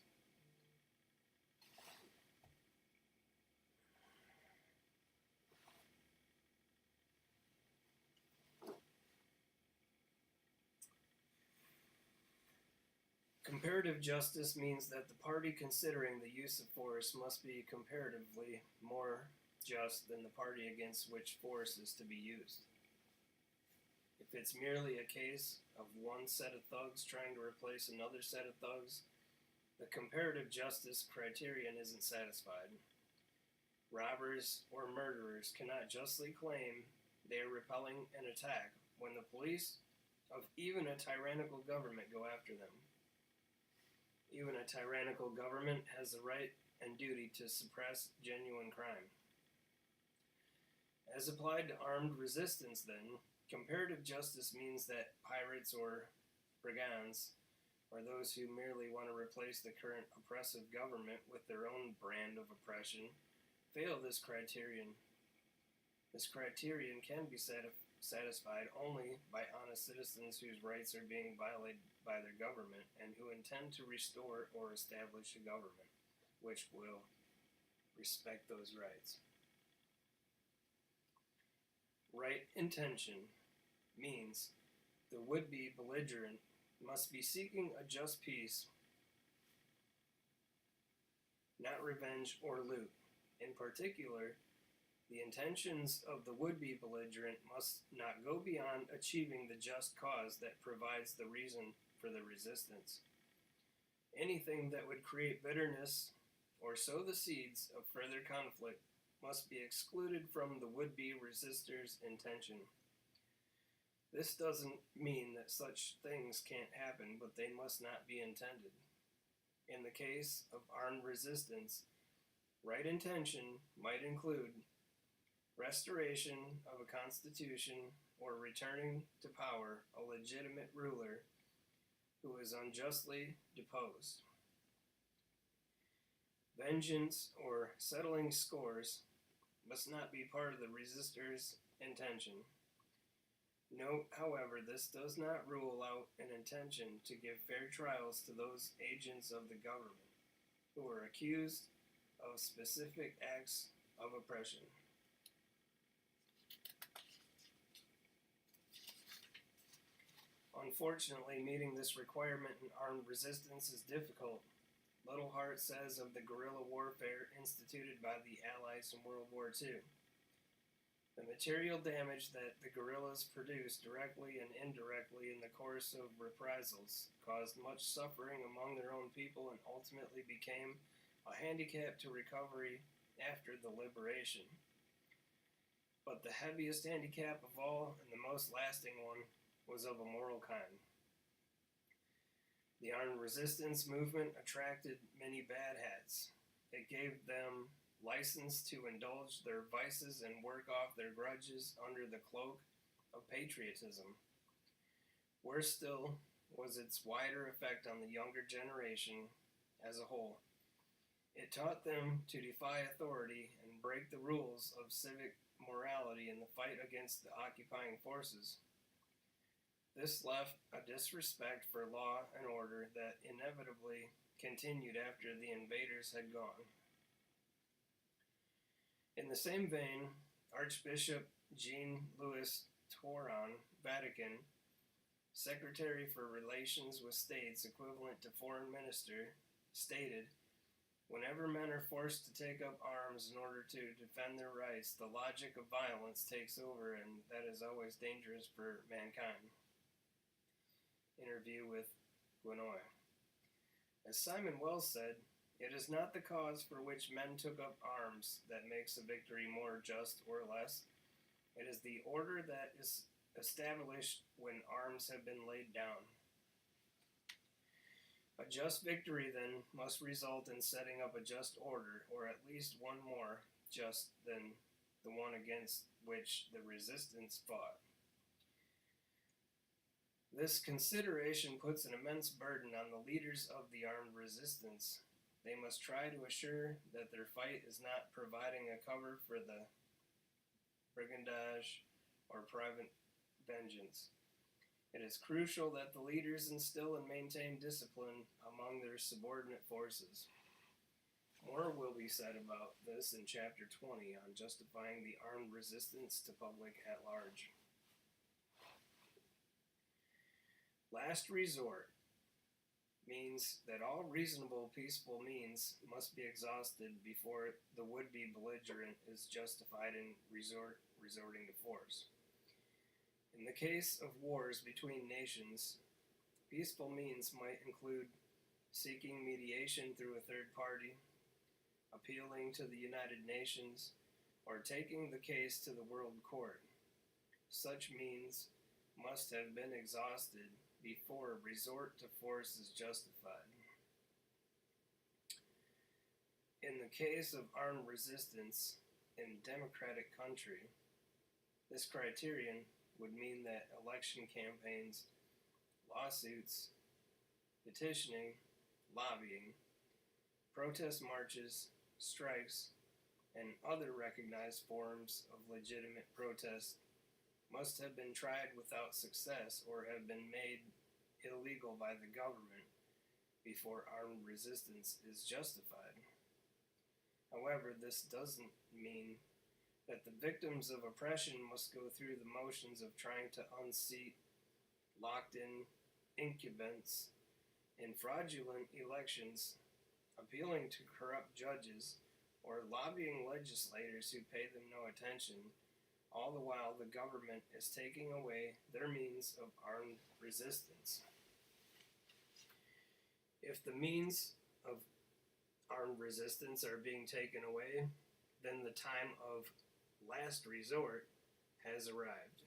Comparative justice means that the party considering the use of force must be comparatively more just than the party against which force is to be used. If it's merely a case of one set of thugs trying to replace another set of thugs, the comparative justice criterion isn't satisfied. Robbers or murderers cannot justly claim they are repelling an attack when the police of even a tyrannical government go after them. Even a tyrannical government has the right and duty to suppress genuine crime. As applied to armed resistance, then, comparative justice means that pirates or brigands, or those who merely want to replace the current oppressive government with their own brand of oppression, fail this criterion. This criterion can be satisfied only by honest citizens whose rights are being violated by their government and who intend to restore or establish a government which will respect those rights. Right intention means the would-be belligerent must be seeking a just peace, not revenge or loot. In particular, the intentions of the would-be belligerent must not go beyond achieving the just cause that provides the reason for the resistance. Anything that would create bitterness or sow the seeds of further conflict must be excluded from the would-be resistor's intention. This doesn't mean that such things can't happen, but they must not be intended. In the case of armed resistance, right intention might include restoration of a constitution or returning to power a legitimate ruler who is unjustly deposed. Vengeance or settling scores must not be part of the resistor's intention. Note, however, this does not rule out an intention to give fair trials to those agents of the government who are accused of specific acts of oppression. Unfortunately, meeting this requirement in armed resistance is difficult. Little Hart says of the guerrilla warfare instituted by the Allies in World War II. The material damage that the guerrillas produced directly and indirectly in the course of reprisals caused much suffering among their own people and ultimately became a handicap to recovery after the liberation. But the heaviest handicap of all, and the most lasting one, was of a moral kind. The armed resistance movement attracted many bad hats. It gave them license to indulge their vices and work off their grudges under the cloak of patriotism. Worse still was its wider effect on the younger generation as a whole. It taught them to defy authority and break the rules of civic morality in the fight against the occupying forces. This left a disrespect for law and order that inevitably continued after the invaders had gone. In the same vein, Archbishop Jean-Louis Tauran, Vatican, Secretary for Relations with States equivalent to Foreign Minister, stated, "Whenever men are forced to take up arms in order to defend their rights, the logic of violence takes over, and that is always dangerous for mankind." Interview with Guinoy. As Simon Wells said, "It is not the cause for which men took up arms that makes a victory more just or less. It is the order that is established when arms have been laid down." A just victory, then, must result in setting up a just order, or at least one more just than the one against which the resistance fought. This consideration puts an immense burden on the leaders of the armed resistance. They must try to assure that their fight is not providing a cover for the brigandage or private vengeance. It is crucial that the leaders instill and maintain discipline among their subordinate forces. More will be said about this in Chapter 20 on justifying the armed resistance to public at large. Last resort means that all reasonable peaceful means must be exhausted before the would-be belligerent is justified in resorting to force. In the case of wars between nations, peaceful means might include seeking mediation through a third party, appealing to the United Nations, or taking the case to the World Court. Such means must have been exhausted before resort to force is justified. In the case of armed resistance in a democratic country, this criterion would mean that election campaigns, lawsuits, petitioning, lobbying, protest marches, strikes, and other recognized forms of legitimate protest must have been tried without success or have been made illegal by the government before armed resistance is justified. However, this doesn't mean that the victims of oppression must go through the motions of trying to unseat locked-in incumbents in fraudulent elections, appealing to corrupt judges, or lobbying legislators who pay them no attention, all the while the government is taking away their means of armed resistance. If the means of armed resistance are being taken away, then the time of last resort has arrived.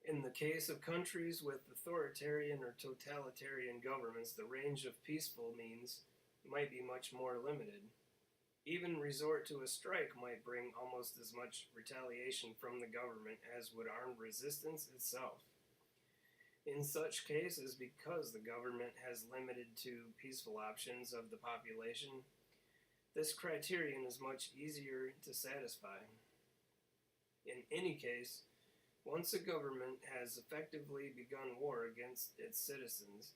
In the case of countries with authoritarian or totalitarian governments, the range of peaceful means might be much more limited. Even resort to a strike might bring almost as much retaliation from the government as would armed resistance itself. In such cases, because the government has limited to peaceful options of the population, this criterion is much easier to satisfy. In any case, once a government has effectively begun war against its citizens,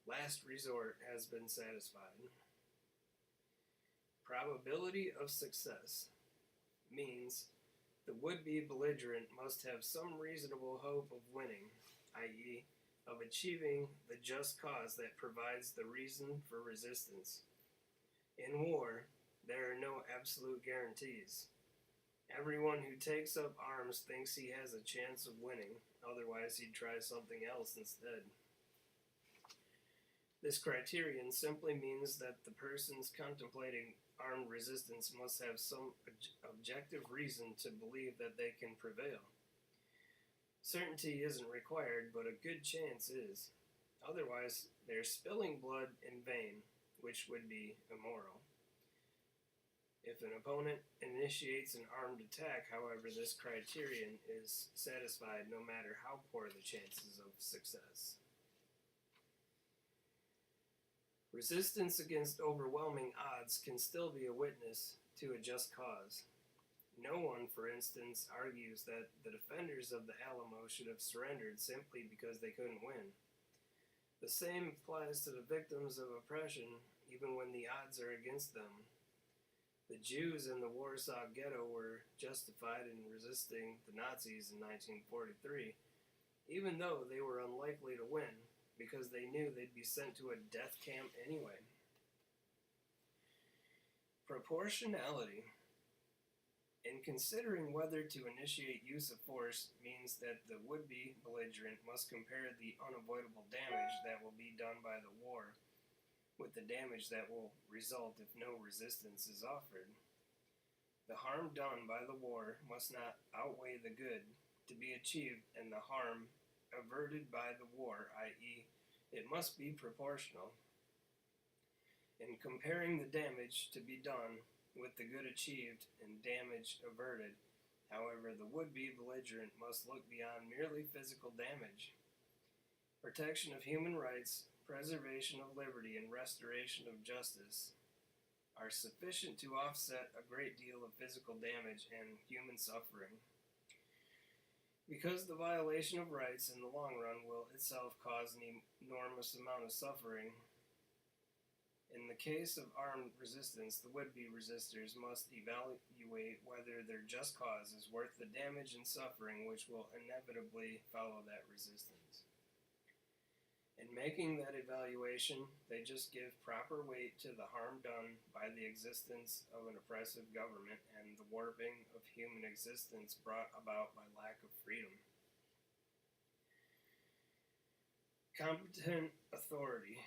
last resort has been satisfied. Probability of success means the would-be belligerent must have some reasonable hope of winning, i.e., of achieving the just cause that provides the reason for resistance. In war, there are no absolute guarantees. Everyone who takes up arms thinks he has a chance of winning, otherwise he'd try something else instead. This criterion simply means that the persons contemplating armed resistance must have some objective reason to believe that they can prevail. Certainty isn't required, but a good chance is. Otherwise, they're spilling blood in vain, which would be immoral. If an opponent initiates an armed attack, however, this criterion is satisfied no matter how poor the chances of success. Resistance against overwhelming odds can still be a witness to a just cause. No one, for instance, argues that the defenders of the Alamo should have surrendered simply because they couldn't win. The same applies to the victims of oppression, even when the odds are against them. The Jews in the Warsaw Ghetto were justified in resisting the Nazis in 1943, even though they were unlikely to win, because they knew they'd be sent to a death camp anyway. Proportionality. In considering whether to initiate use of force means that the would-be belligerent must compare the unavoidable damage that will be done by the war with the damage that will result if no resistance is offered. The harm done by the war must not outweigh the good to be achieved and the harm averted by the war, i.e., it must be proportional. In comparing the damage to be done with the good achieved and damage averted, However, the would-be belligerent must look beyond merely physical damage. Protection of human rights, preservation of liberty, and restoration of justice are sufficient to offset a great deal of physical damage and human suffering. Because the violation of rights in the long run will itself cause an enormous amount of suffering, in the case of armed resistance, the would-be resistors must evaluate whether their just cause is worth the damage and suffering which will inevitably follow that resistance. In making that evaluation, they just give proper weight to the harm done by the existence of an oppressive government and the warping of human existence brought about by lack of freedom. Competent authority.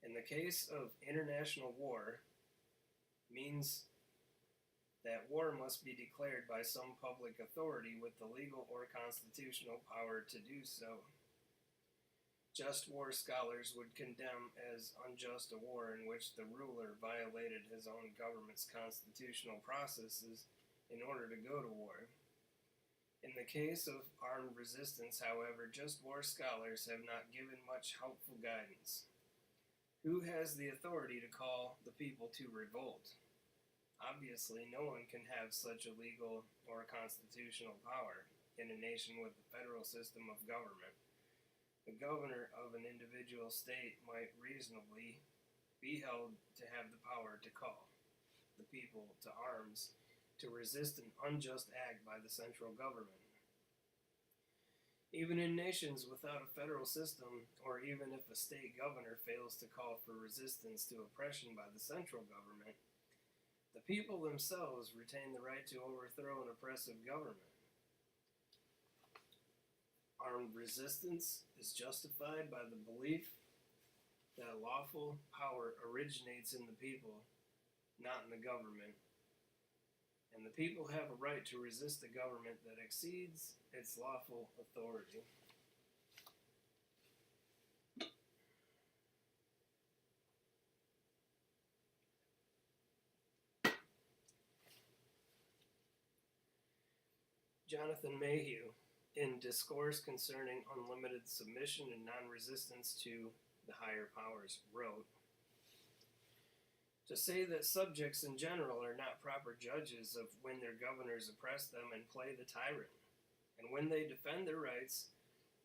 In the case of international war, means that war must be declared by some public authority with the legal or constitutional power to do so. Just war scholars would condemn as unjust a war in which the ruler violated his own government's constitutional processes in order to go to war. In the case of armed resistance, however, just war scholars have not given much helpful guidance. Who has the authority to call the people to revolt? Obviously, no one can have such a legal or constitutional power in a nation with a federal system of government. The governor of an individual state might reasonably be held to have the power to call the people to arms to resist an unjust act by the central government. Even in nations without a federal system, or even if a state governor fails to call for resistance to oppression by the central government, the people themselves retain the right to overthrow an oppressive government. Armed resistance is justified by the belief that lawful power originates in the people, not in the government, and the people have a right to resist a government that exceeds its lawful authority. Jonathan Mayhew, in Discourse Concerning Unlimited Submission and Non-Resistance to the Higher Powers, wrote, "To say that subjects in general are not proper judges of when their governors oppress them and play the tyrant, and when they defend their rights,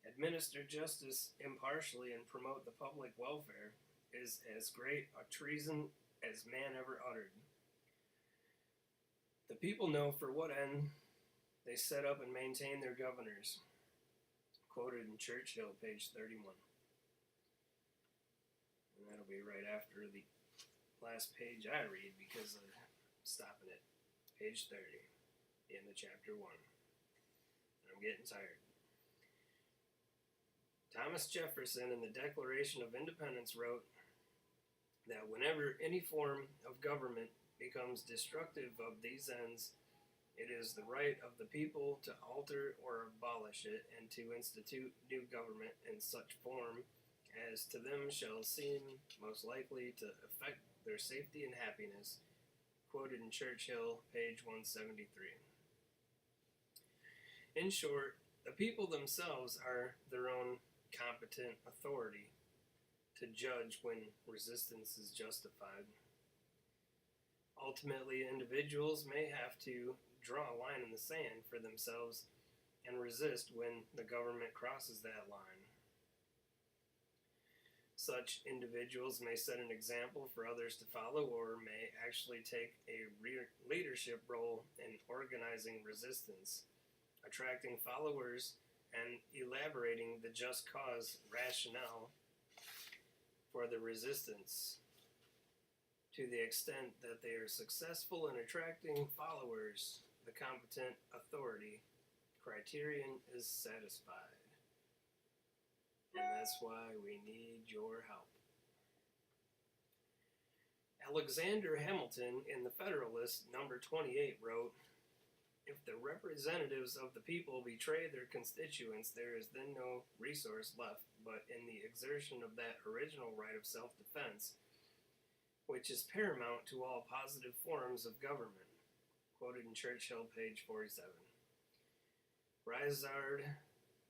administer justice impartially, and promote the public welfare, is as great a treason as man ever uttered. The people know for what end they set up and maintain their governors." Quoted in Churchill, page 31. And that'll be right after the last page I read because I'm stopping at page 30, the end of chapter 1. I'm getting tired. Thomas Jefferson in the Declaration of Independence wrote that whenever any form of government becomes destructive of these ends, it is the right of the people to alter or abolish it and to institute new government in such form as to them shall seem most likely to affect their safety and happiness. Quoted in Churchill, page 173. In short, the people themselves are their own competent authority to judge when resistance is justified. Ultimately, individuals may have to draw a line in the sand for themselves and resist when the government crosses that line. Such individuals may set an example for others to follow or may actually take a leadership role in organizing resistance, attracting followers, and elaborating the just cause rationale for the resistance. To the extent that they are successful in attracting followers, the competent authority criterion is satisfied. And that's why we need your help. Alexander Hamilton in the Federalist, number 28, wrote, "If the representatives of the people betray their constituents, there is then no resource left but in the exertion of that original right of self-defense, which is paramount to all positive forms of government. quoted in Churchill, page 47. Ryszard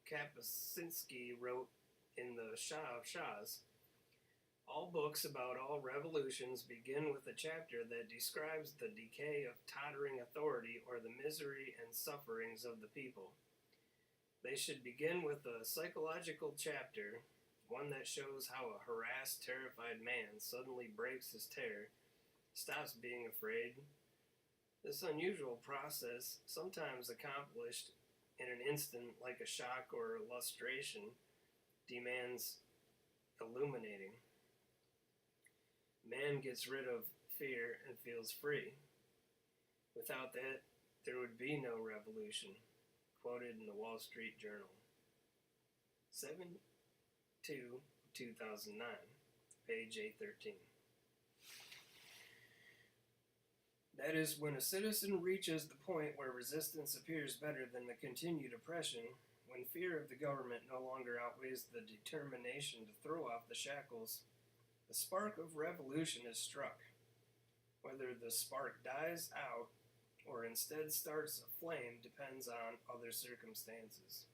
Kapuscinski wrote in The Shah of Shahs, all books about all revolutions begin with a chapter that describes the decay of tottering authority or the misery and sufferings of the people. They should begin with a psychological chapter, one that shows how a harassed, terrified man suddenly breaks his terror, stops being afraid. This unusual process, sometimes accomplished in an instant like a shock or lustration, demands illuminating. Man gets rid of fear and feels free. Without that, there would be no revolution. Quoted in the Wall Street Journal. 7/2/2009, page 813. That is, when a citizen reaches the point where resistance appears better than the continued oppression, when fear of the government no longer outweighs the determination to throw off the shackles, the spark of revolution is struck. Whether the spark dies out or instead starts a flame depends on other circumstances.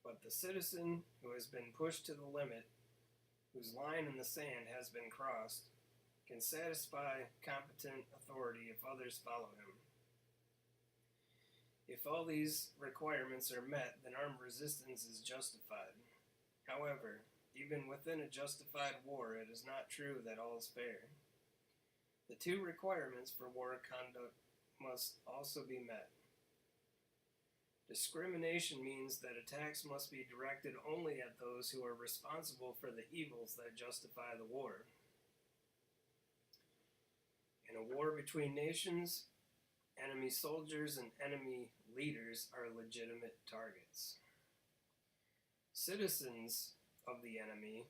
But the citizen who has been pushed to the limit, whose line in the sand has been crossed, can satisfy competent authority if others follow him. If all these requirements are met, then armed resistance is justified. However, even within a justified war, it is not true that all is fair. The two requirements for war conduct must also be met. Discrimination means that attacks must be directed only at those who are responsible for the evils that justify the war. In a war between nations, enemy soldiers and enemy leaders are legitimate targets. Citizens of the enemy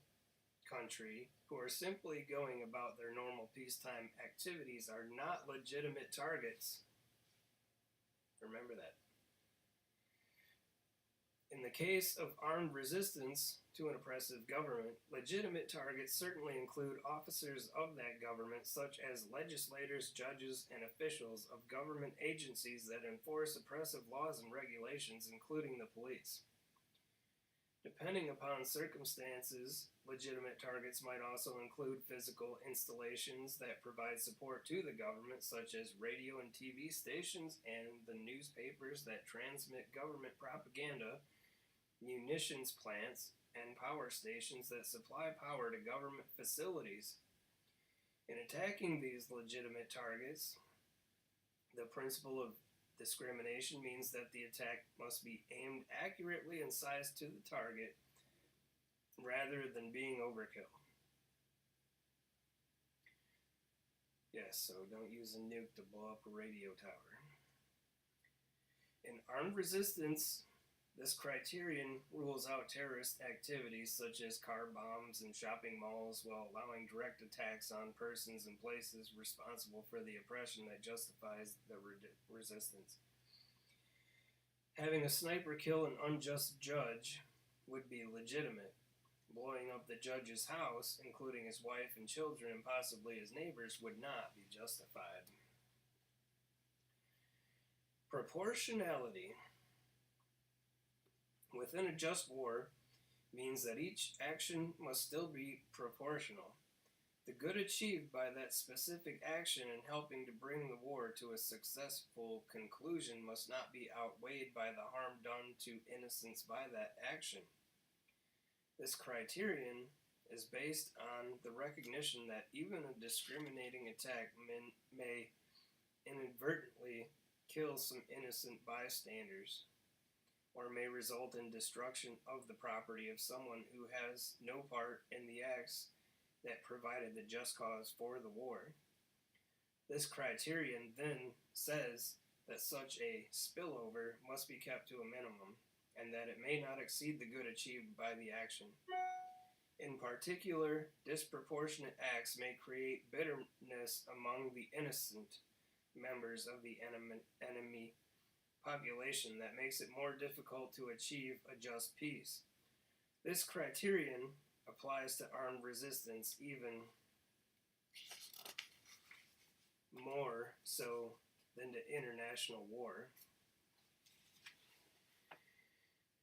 country who are simply going about their normal peacetime activities are not legitimate targets. Remember that. In the case of armed resistance to an oppressive government, legitimate targets certainly include officers of that government, such as legislators, judges, and officials of government agencies that enforce oppressive laws and regulations, including the police. Depending upon circumstances, legitimate targets might also include physical installations that provide support to the government, such as radio and TV stations and the newspapers that transmit government propaganda, munitions plants, and power stations that supply power to government facilities. In attacking these legitimate targets, the principle of discrimination means that the attack must be aimed accurately and sized to the target rather than being overkill. Yes, so don't use a nuke to blow up a radio tower. In armed resistance, this criterion rules out terrorist activities such as car bombs and shopping malls while allowing direct attacks on persons and places responsible for the oppression that justifies the resistance. Having a sniper kill an unjust judge would be legitimate. Blowing up the judge's house, including his wife and children and possibly his neighbors, would not be justified. Proportionality within a just war means that each action must still be proportional. The good achieved by that specific action in helping to bring the war to a successful conclusion must not be outweighed by the harm done to innocents by that action. This criterion is based on the recognition that even a discriminating attack may inadvertently kill some innocent bystanders, or may result in destruction of the property of someone who has no part in the acts that provided the just cause for the war. This criterion then says that such a spillover must be kept to a minimum, and that it may not exceed the good achieved by the action. In particular, disproportionate acts may create bitterness among the innocent members of the enemy population that makes it more difficult to achieve a just peace. This criterion applies to armed resistance even more so than to international war.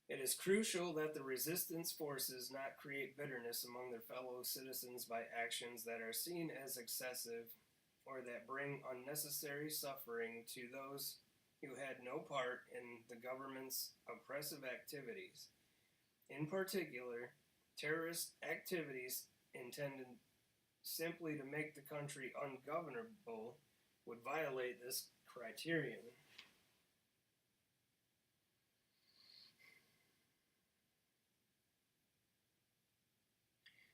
It is crucial that the resistance forces not create bitterness among their fellow citizens by actions that are seen as excessive or that bring unnecessary suffering to those who had no part in the government's oppressive activities. In particular, terrorist activities intended simply to make the country ungovernable would violate this criterion.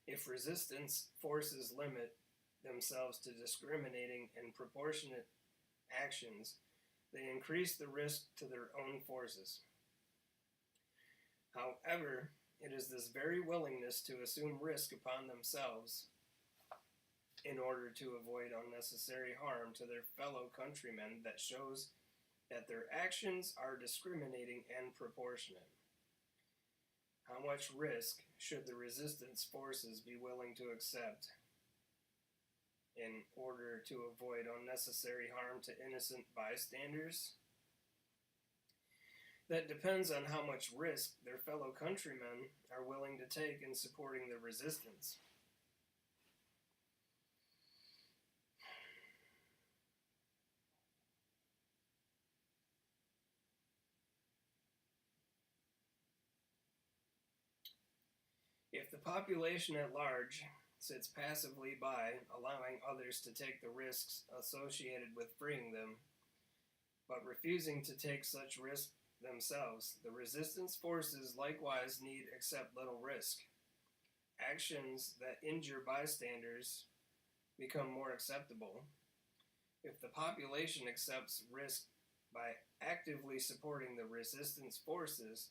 If resistance forces limit themselves to discriminating and proportionate actions, they increase the risk to their own forces. However, it is this very willingness to assume risk upon themselves in order to avoid unnecessary harm to their fellow countrymen that shows that their actions are discriminating and proportionate. How much risk should the resistance forces be willing to accept in order to avoid unnecessary harm to innocent bystanders? That depends on how much risk their fellow countrymen are willing to take in supporting the resistance. If the population at large sits passively by, allowing others to take the risks associated with freeing them, but refusing to take such risks themselves, the resistance forces likewise need accept little risk. Actions that injure bystanders become more acceptable. If the population accepts risk by actively supporting the resistance forces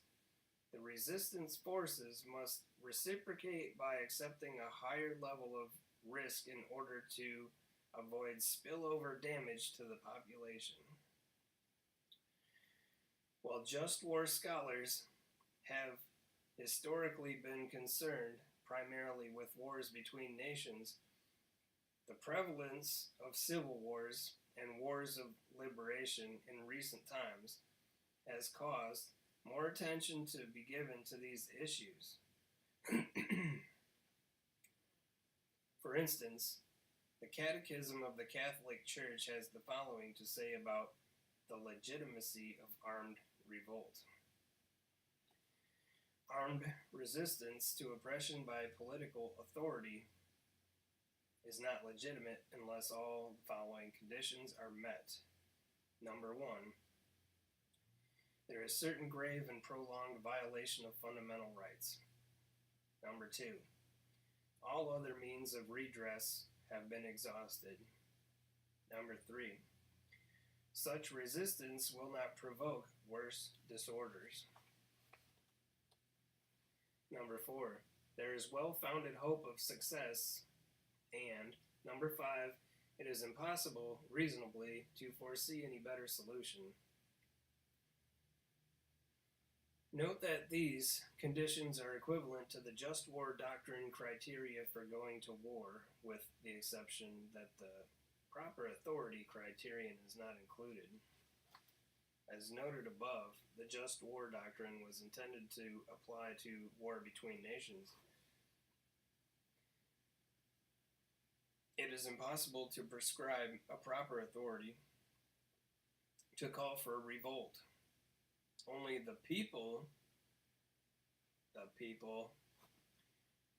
must reciprocate by accepting a higher level of risk in order to avoid spillover damage to the population. While just war scholars have historically been concerned primarily with wars between nations, the prevalence of civil wars and wars of liberation in recent times has caused more attention to be given to these issues. For instance, the Catechism of the Catholic Church has the following to say about the legitimacy of armed revolt. Armed resistance to oppression by political authority is not legitimate unless all the following conditions are met. Number one, there is certain grave and prolonged violation of fundamental rights. Number two, all other means of redress have been exhausted. Number three, such resistance will not provoke worse disorders. Number four, there is well-founded hope of success. And number five, it is impossible, reasonably, to foresee any better solution. Note that these conditions are equivalent to the just war doctrine criteria for going to war, with the exception that the proper authority criterion is not included. As noted above, the just war doctrine was intended to apply to war between nations. It is impossible to prescribe a proper authority to call for a revolt. Only the people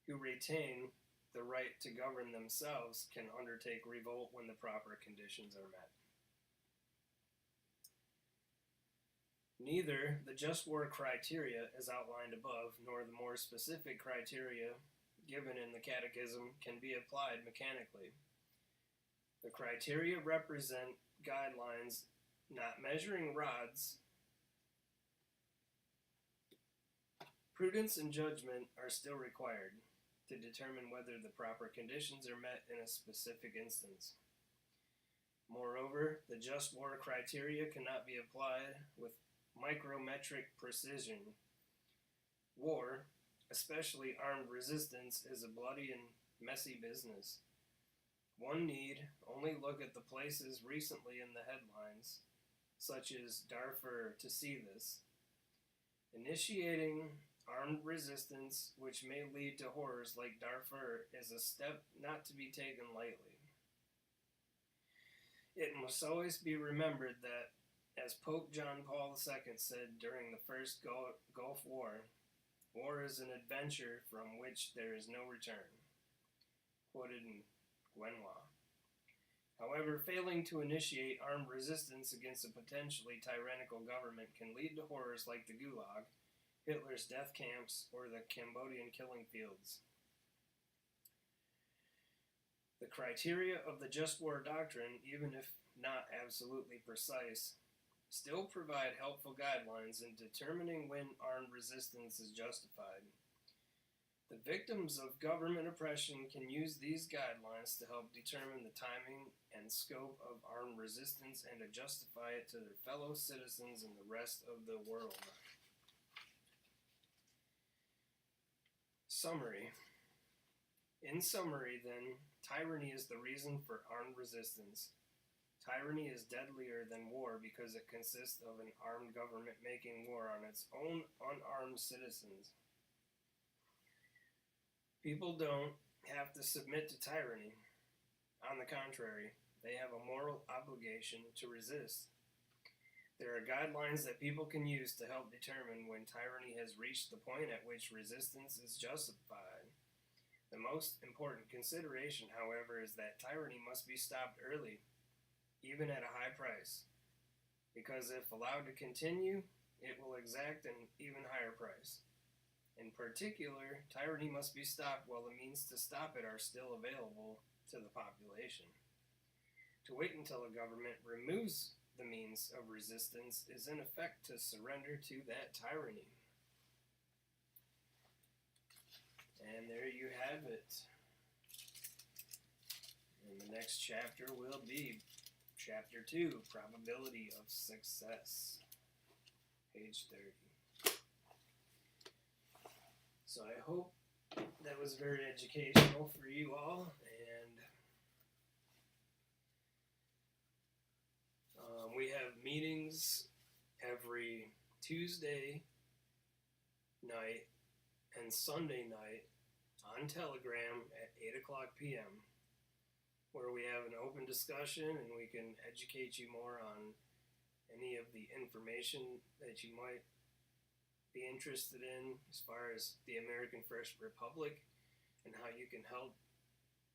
who retain the right to govern themselves can undertake revolt when the proper conditions are met. Neither the just war criteria as outlined above, nor the more specific criteria given in the Catechism can be applied mechanically. The criteria represent guidelines, not measuring rods. Prudence and judgment are still required to determine whether the proper conditions are met in a specific instance. Moreover, the just war criteria cannot be applied with micrometric precision. War, especially armed resistance, is a bloody and messy business. One need only look at the places recently in the headlines, such as Darfur, to see this. Initiating armed resistance, which may lead to horrors like Darfur, is a step not to be taken lightly. It must always be remembered that, as Pope John Paul II said during the First Gulf War, war is an adventure from which there is no return. Quoted in Genoa. However, failing to initiate armed resistance against a potentially tyrannical government can lead to horrors like the Gulag, Hitler's death camps, or the Cambodian killing fields. The criteria of the just war doctrine, even if not absolutely precise, still provide helpful guidelines in determining when armed resistance is justified. The victims of government oppression can use these guidelines to help determine the timing and scope of armed resistance and to justify it to their fellow citizens and the rest of the world. Summary. In summary, then, tyranny is the reason for armed resistance. Tyranny is deadlier than war because it consists of an armed government making war on its own unarmed citizens. People don't have to submit to tyranny. On the contrary, they have a moral obligation to resist. There are guidelines that people can use to help determine when tyranny has reached the point at which resistance is justified. The most important consideration, however, is that tyranny must be stopped early, even at a high price, because if allowed to continue, it will exact an even higher price. In particular, tyranny must be stopped while the means to stop it are still available to the population. To wait until a government removes the means of resistance is in effect to surrender to that tyranny. And there you have it. And the next chapter will be Chapter 2, Probability of Success, page 30. So I hope that was very educational for you all, and we have meetings every Tuesday night and Sunday night on Telegram at 8 o'clock p.m. where we have an open discussion and we can educate you more on any of the information that you might be interested in as far as the American First Republic and how you can help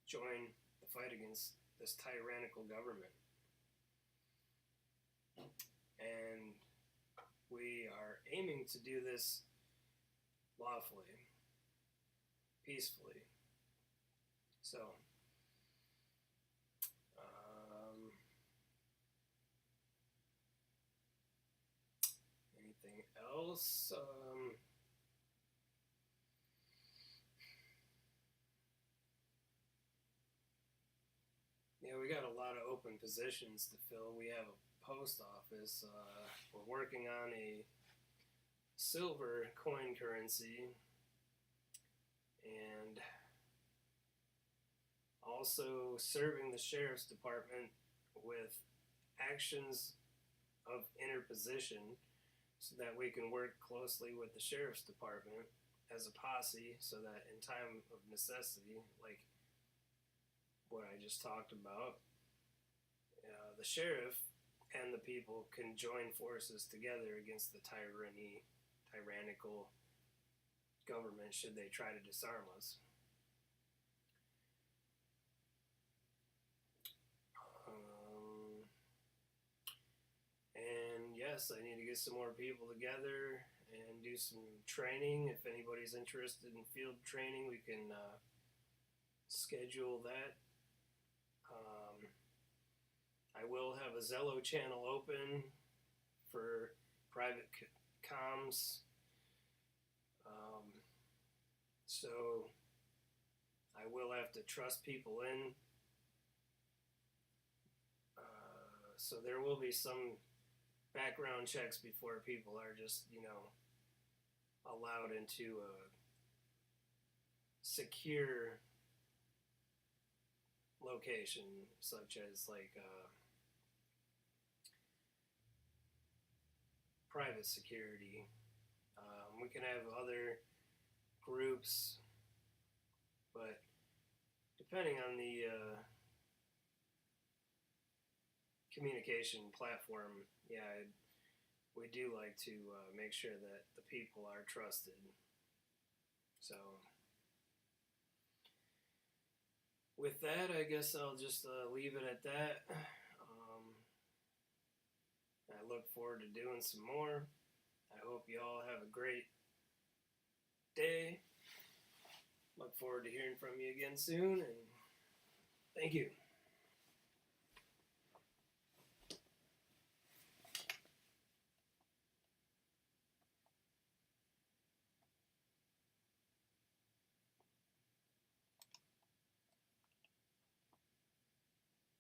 join the fight against this tyrannical government. And we are aiming to do this lawfully, peacefully. So, anything else? Yeah, we got a lot of open positions to fill. We have a post office. We're working on a silver coin currency, and also serving the sheriff's department with actions of interposition so that we can work closely with the sheriff's department as a posse so that in time of necessity, like what I just talked about, the sheriff and the people can join forces together against the tyrannical government should they try to disarm us. And yes, I need to get some more people together and do some training. If anybody's interested in field training, we can schedule that. I will have a Zello channel open for private comms. So I will have to trust people in. So there will be some background checks before people are just, allowed into a secure location, such as like private security. We can have other groups, but depending on the communication platform, yeah, we do like to make sure that the people are trusted. So, with that, I guess I'll just leave it at that. I look forward to doing some more. I hope you all have a great day. Look forward to hearing from you again soon, and thank you.